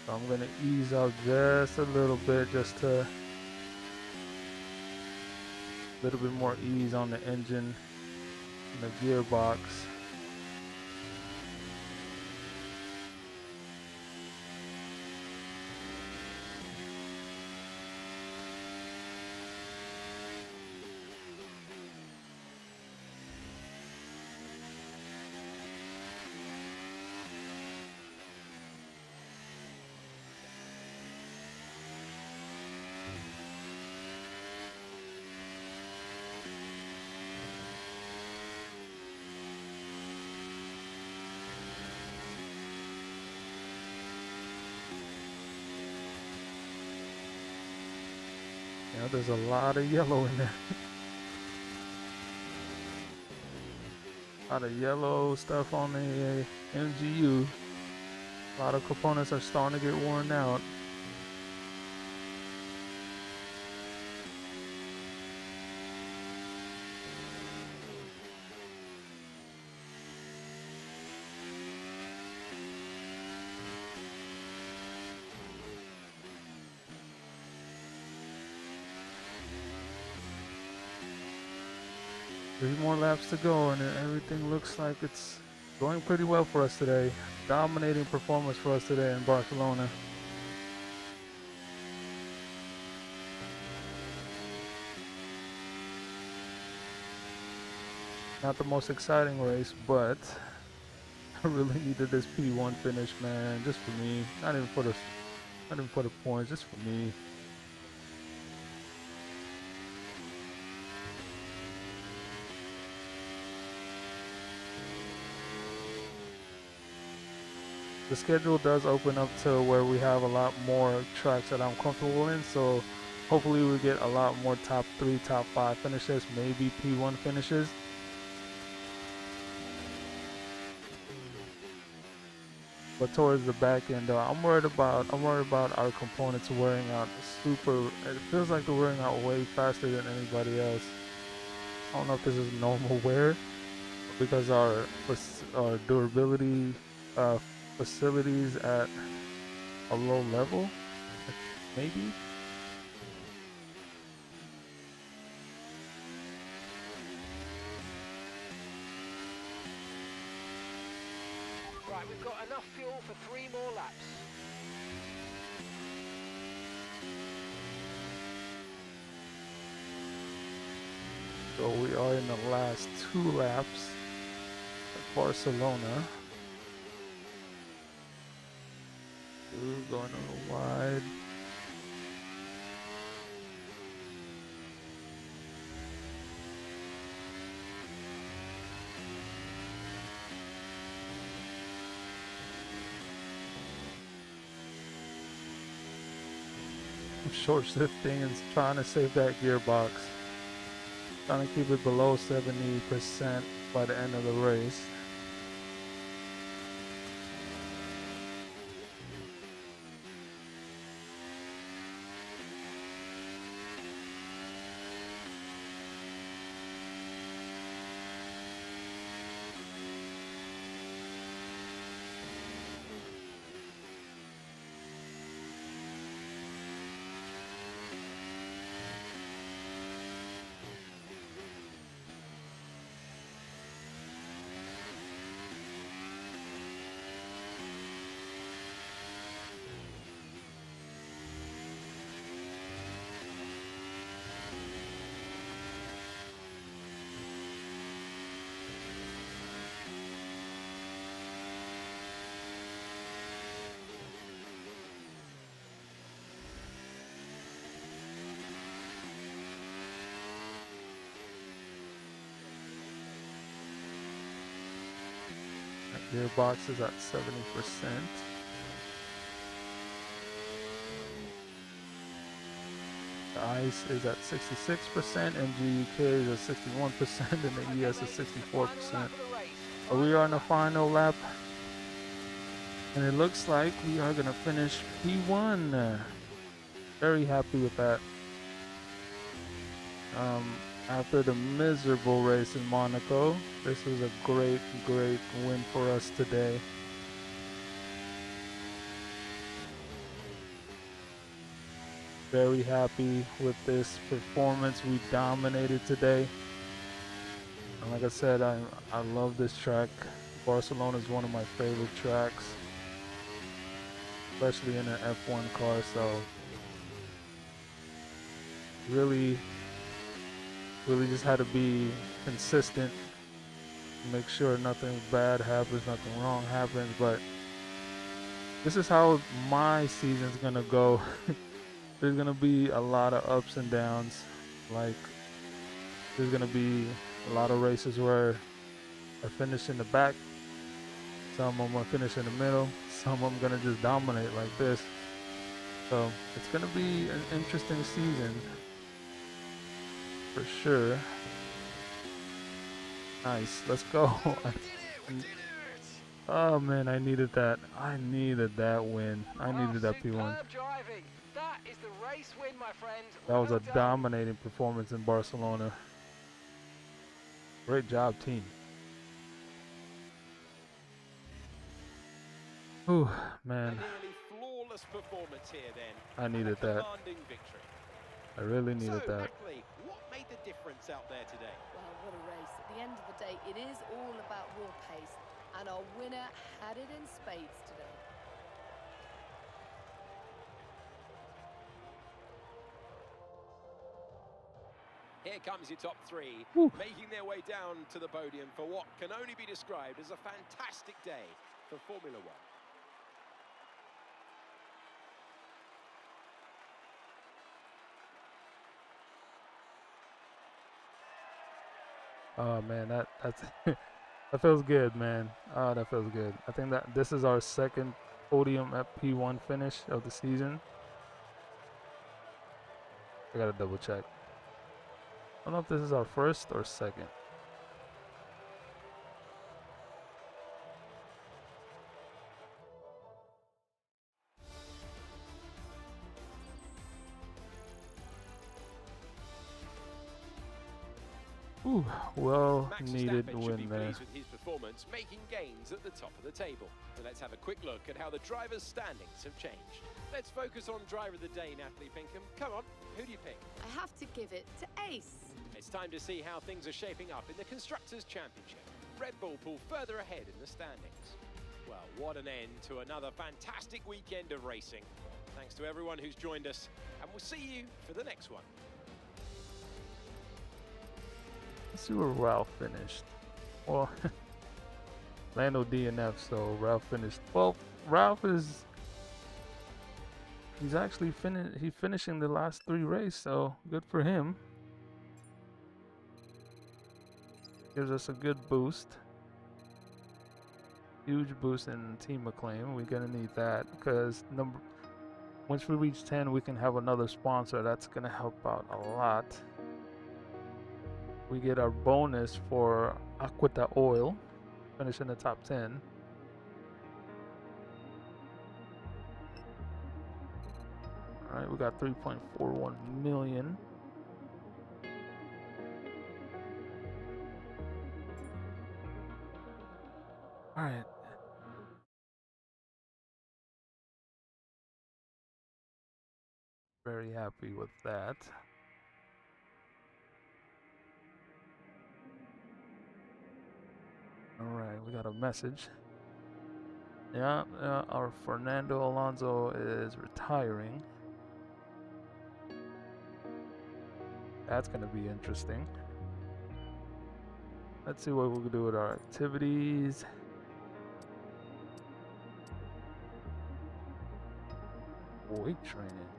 So I'm gonna ease out just a little bit, just to a little bit more ease on the engine and the gearbox. Yeah, there's a lot of yellow in there. A lot of yellow stuff on the MGU. A lot of components are starting to get worn out. Three more laps to go, and everything looks like it's going pretty well for us today. Dominating performance for us today in Barcelona. Not the most exciting race, but I really needed this P1 finish, man. Just for me, not even for the points, just for me. The schedule does open up to where we have a lot more tracks that I'm comfortable in, so hopefully we get a lot more top 3, top 5 finishes, maybe P1 finishes. But towards the back end, I'm worried about our components wearing out super. It feels like they're wearing out way faster than anybody else. I don't know if this is normal wear, because our durability facilities at a low level, maybe. Right, we've got enough fuel for 3 more laps. So we are in the last 2 laps at Barcelona. Going a little wide. I'm short shifting and trying to save that gearbox. Trying to keep it below 70% by the end of the race. Gearbox is at 70%. The ICE is at 66%, MGUK is at 61%, and the ES is 64%. But we are in the final lap, and it looks like we are going to finish P1. Very happy with that. After the miserable race in Monaco, this was a great win for us today. Very happy with this performance. We dominated today. And like I said, I love this track. Barcelona is one of my favorite tracks, especially in an F1 car. So really, really just had to be consistent, make sure nothing bad happens, nothing wrong happens. But this is how my season's gonna go. There's gonna be a lot of ups and downs. Like there's gonna be a lot of races where I finish in the back. Some I'm gonna finish in the middle. Some I'm gonna just dominate like this. So it's gonna be an interesting season for sure. Nice, let's go. Oh man, I needed that. I needed that win. I needed that P1. Superb driving. That is the race win, my friend. That was Well a done. dominating performance in Barcelona. Great job, team. Whew, man. A nearly flawless performance here then. I needed that. Commanding victory. I really needed So, that. Ackley, what made the difference out there today? Well, what a race. At the end of the day, it is all about raw pace, and our winner had it in spades today. Here comes your top three, Whew. making their way down to the podium for what can only be described as a fantastic day for Formula One. Oh man, that's that feels good, man. Oh, that feels good. I think that this is our second podium at P1 finish of the season. I gotta double check. I don't know if this is our first or second. Ooh, well Max needed Verstappen should win be there. pleased with his performance, making gains at the top of the table. So let's have a quick look at how the drivers' standings have changed. Let's focus on driver of the day, Natalie Pinkham. Come on, who do you pick? I have to give it to Ace. It's time to see how things are shaping up in the Constructors' Championship. Red Bull pull further ahead in the standings. Well, what an end to another fantastic weekend of racing. Thanks to everyone who's joined us, and we'll see you for the next one. Let's see where Ralph finished. Well, Lando DNF, so Ralph finished. Well, Ralph is he's actually finishing the last 3 races, so good for him. Gives us a good boost. Huge boost in team acclaim. We're gonna need that because once we reach 10, we can have another sponsor. That's gonna help out a lot. We get our bonus for Aquita Oil, finish in the top 10. All right, we got 3.41 million. All right. Very happy with that. All right, we got a message. Yeah, our Fernando Alonso is retiring. That's gonna be interesting. Let's see what we can do with our activities. Weight training.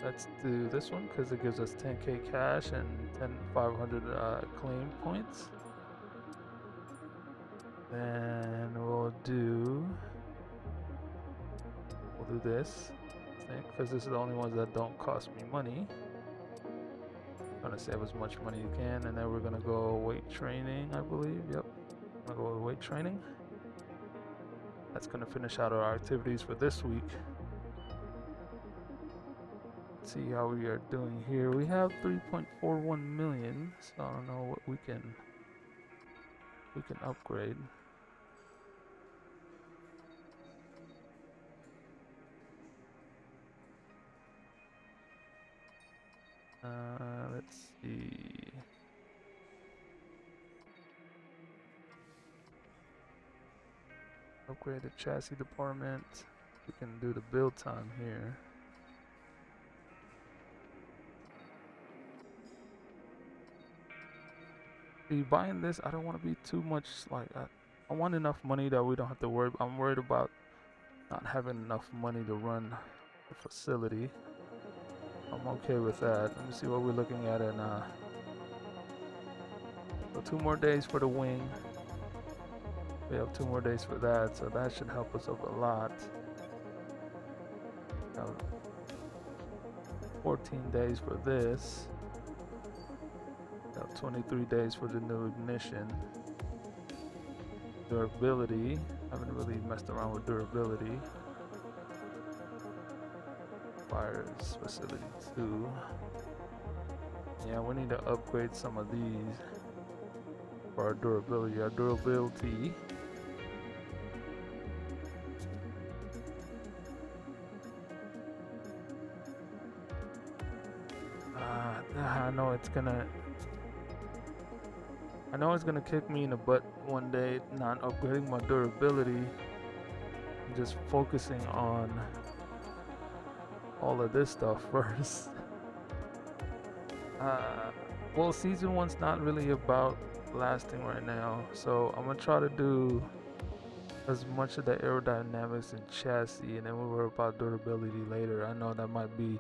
Let's do this one because it gives us 10k cash and 500 claim points. Then we'll do this because this is the only ones that don't cost me money. Trying to save as much money you can, and then we're gonna go weight training, I believe. Yep, I'm gonna go with weight training. That's gonna finish out our activities for this week. Let's see how we are doing here. We have 3.41 million, so I don't know what we can upgrade. Upgrade the chassis department. We can do the build time here. See, buying this, I don't want to be too much like I want enough money that we don't have to worry. I'm worried about not having enough money to run the facility. I'm okay with that. Let me see what we're looking at in so 2 more days for the wing. We have 2 more days for that, so that should help us up a lot. 14 days for this. 23 days for the new ignition. Durability. Haven't really messed around with durability. Fires facility 2. Yeah, we need to upgrade some of these for our durability. Our durability. I know it's gonna kick me in the butt one day not upgrading my durability and just focusing on all of this stuff first. Well, season 1's not really about lasting right now, so I'm gonna try to do as much of the aerodynamics and chassis, and then we'll worry about durability later. I know that might be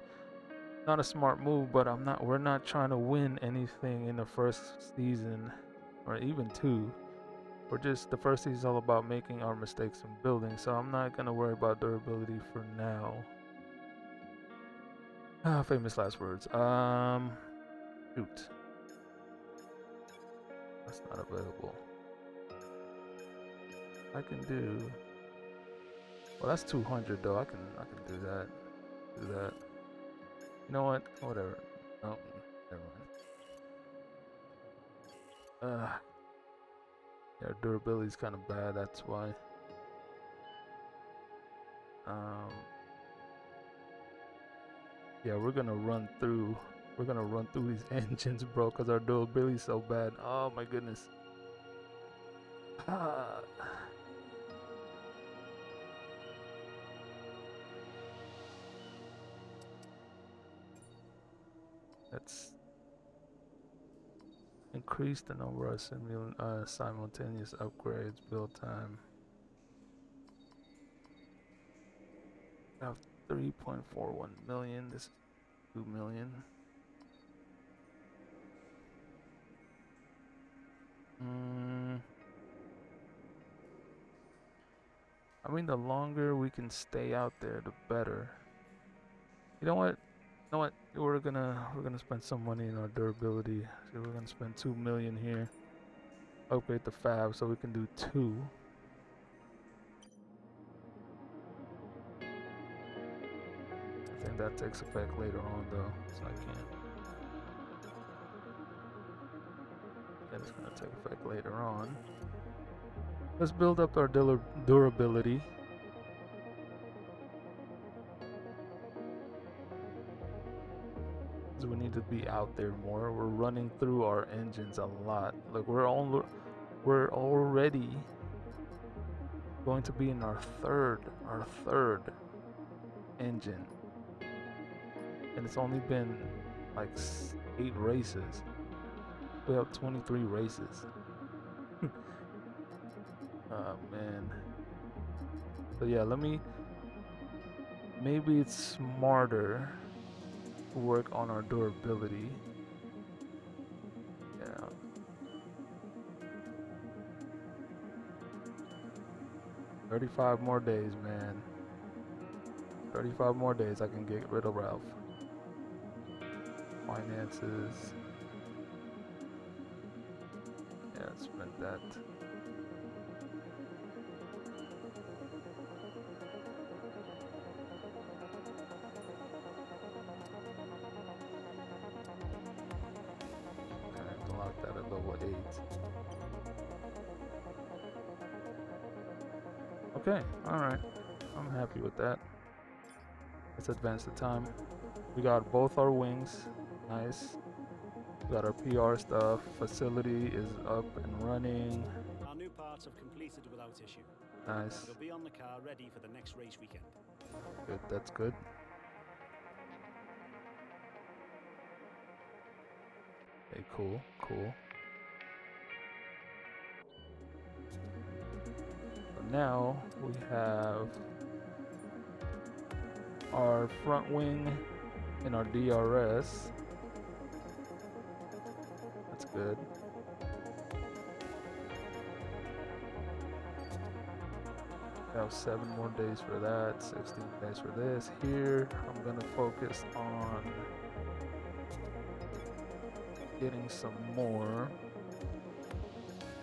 not a smart move, but we're not trying to win anything in the first season or even 2. The first season is all about making our mistakes and building, so I'm not gonna worry about durability for now. Famous last words. Shoot. That's not available. I can do. Well, that's 200 though. I can do that. Do that. You know what? Whatever. No, never mind. Yeah, durability is kind of bad. That's why. Yeah, we're gonna run through these engines, bro, because our durability is so bad. Oh my goodness. Let's increase the number of simultaneous upgrades, build time. I have 3.41 million. This is 2 million. I mean, the longer we can stay out there, the better. You know what? We're gonna spend some money in our durability. So we're gonna spend 2 million here. Upgrade the fab so we can do 2. I think that takes effect later on though, so I can't. That is gonna take effect later on. Let's build up our durability. Because we need to be out there more. We're running through our engines a lot. Like we're already going to be in our third engine. And it's only been like 8 races. We have 23 races. Oh man. So yeah, maybe it's smarter to work on our durability. Yeah. $35 more days, man. 35 more days I can get rid of Ralph. Finances. Yeah, spend that. Lock that at level 8. Okay, alright. I'm happy with that. Let's advance the time. We got both our wings. Nice. We got our PR stuff. Facility is up and running. Our new parts have completed without issue. Nice. You'll be on the car ready for the next race weekend. Good, that's good. Okay, cool, cool. So now we have our front wing and our DRS. That's good. We have 7 more days for that, 16 days for this. Here, I'm gonna focus on getting some more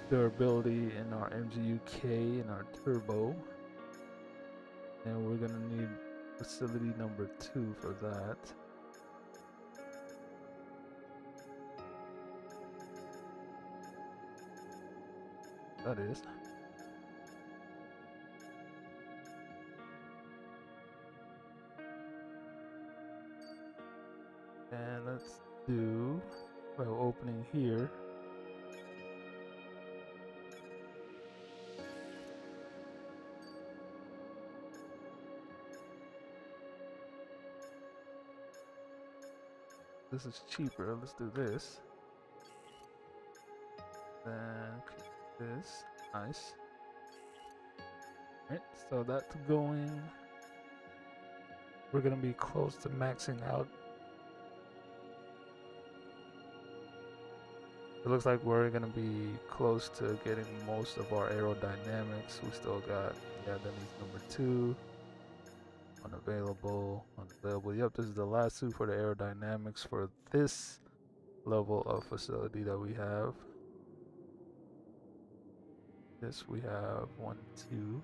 durability in our MGUK and our turbo. And we're gonna need facility number 2 for that. That is. And let's do, well, opening here. This is cheaper. Let's do this. Then click this. Nice. Right, so that's going. We're gonna be close to maxing out. It looks like we're gonna be close to getting most of our aerodynamics. We still got, yeah, that needs number 2. Unavailable, unavailable. Yep, this is the last 2 for the aerodynamics for this level of facility that we have. This we have 1, 2.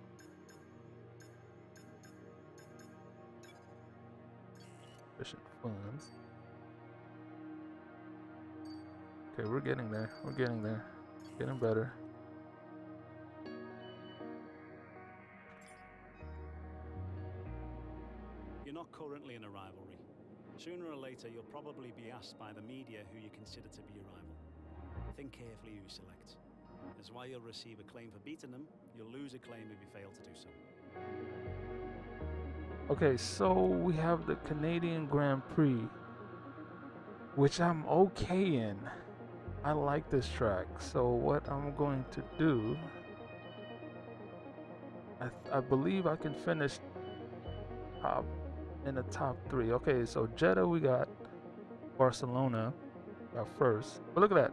Efficient funds. Okay, we're getting there. We're getting there. Getting better. You're not currently in a rivalry. Sooner or later, you'll probably be asked by the media who you consider to be your rival. Think carefully who you select. As while you'll receive a claim for beating them, you'll lose a claim if you fail to do so. Okay, so we have the Canadian Grand Prix, which I'm okay in. I like this track. So what I'm going to do, I believe I can finish top in the top 3. Okay, so Jeddah we got Barcelona got first, but look at that.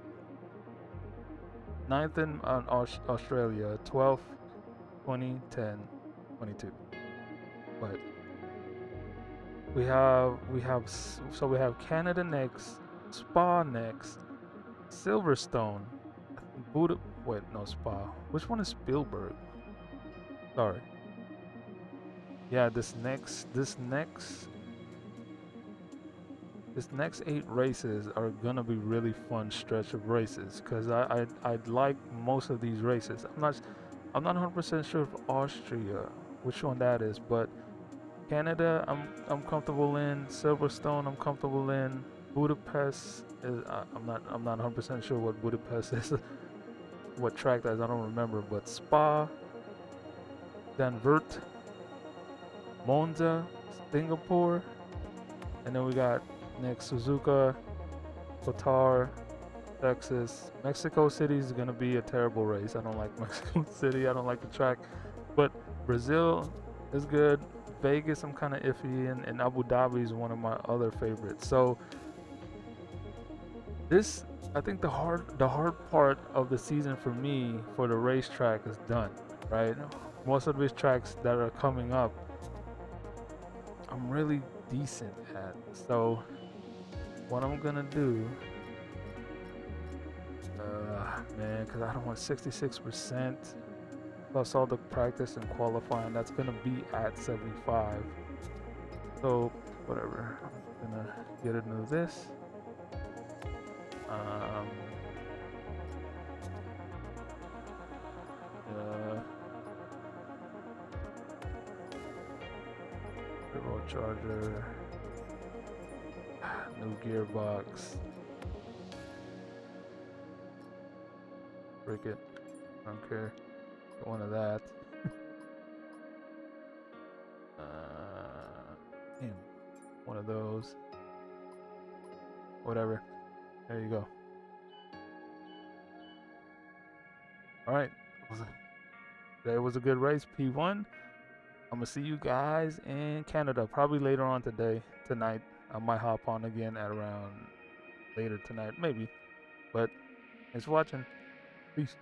9th in Australia, 12th, 20, 10, 22. But we have Canada next, Spa next, Silverstone, Buddha. Wait, no, Spa. Which one is Spielberg? Sorry. Yeah, this next 8 races are gonna be really fun stretch of races because I'd like most of these races. I'm not 100% sure of Austria, which one that is, but Canada I'm comfortable in. Silverstone I'm comfortable in. Budapest is I'm not 100% sure what Budapest is, what track that is. I don't remember, but Spa, Zandvoort, Monza, Singapore, and then we got next Suzuka, Qatar, Texas. Mexico City is gonna be a terrible race. I don't like Mexico City. I don't like the track, but Brazil is good. Vegas I'm kind of iffy in, and Abu Dhabi is one of my other favorites. So this, I think the hard part of the season for me for the racetrack is done, right? Most of these tracks that are coming up, I'm really decent at. So what I'm gonna do, man, because I don't want 66% plus all the practice and qualifying. That's gonna be at 75. So whatever. I'm gonna get into this. Turbo charger, new gearbox. Break it. I don't care. Get one of that. one of those. Whatever. There you go. All right. Today was a good race, P1. I'm gonna see you guys in Canada probably later on tonight. I might hop on again at around later tonight, maybe. But thanks for watching. Peace.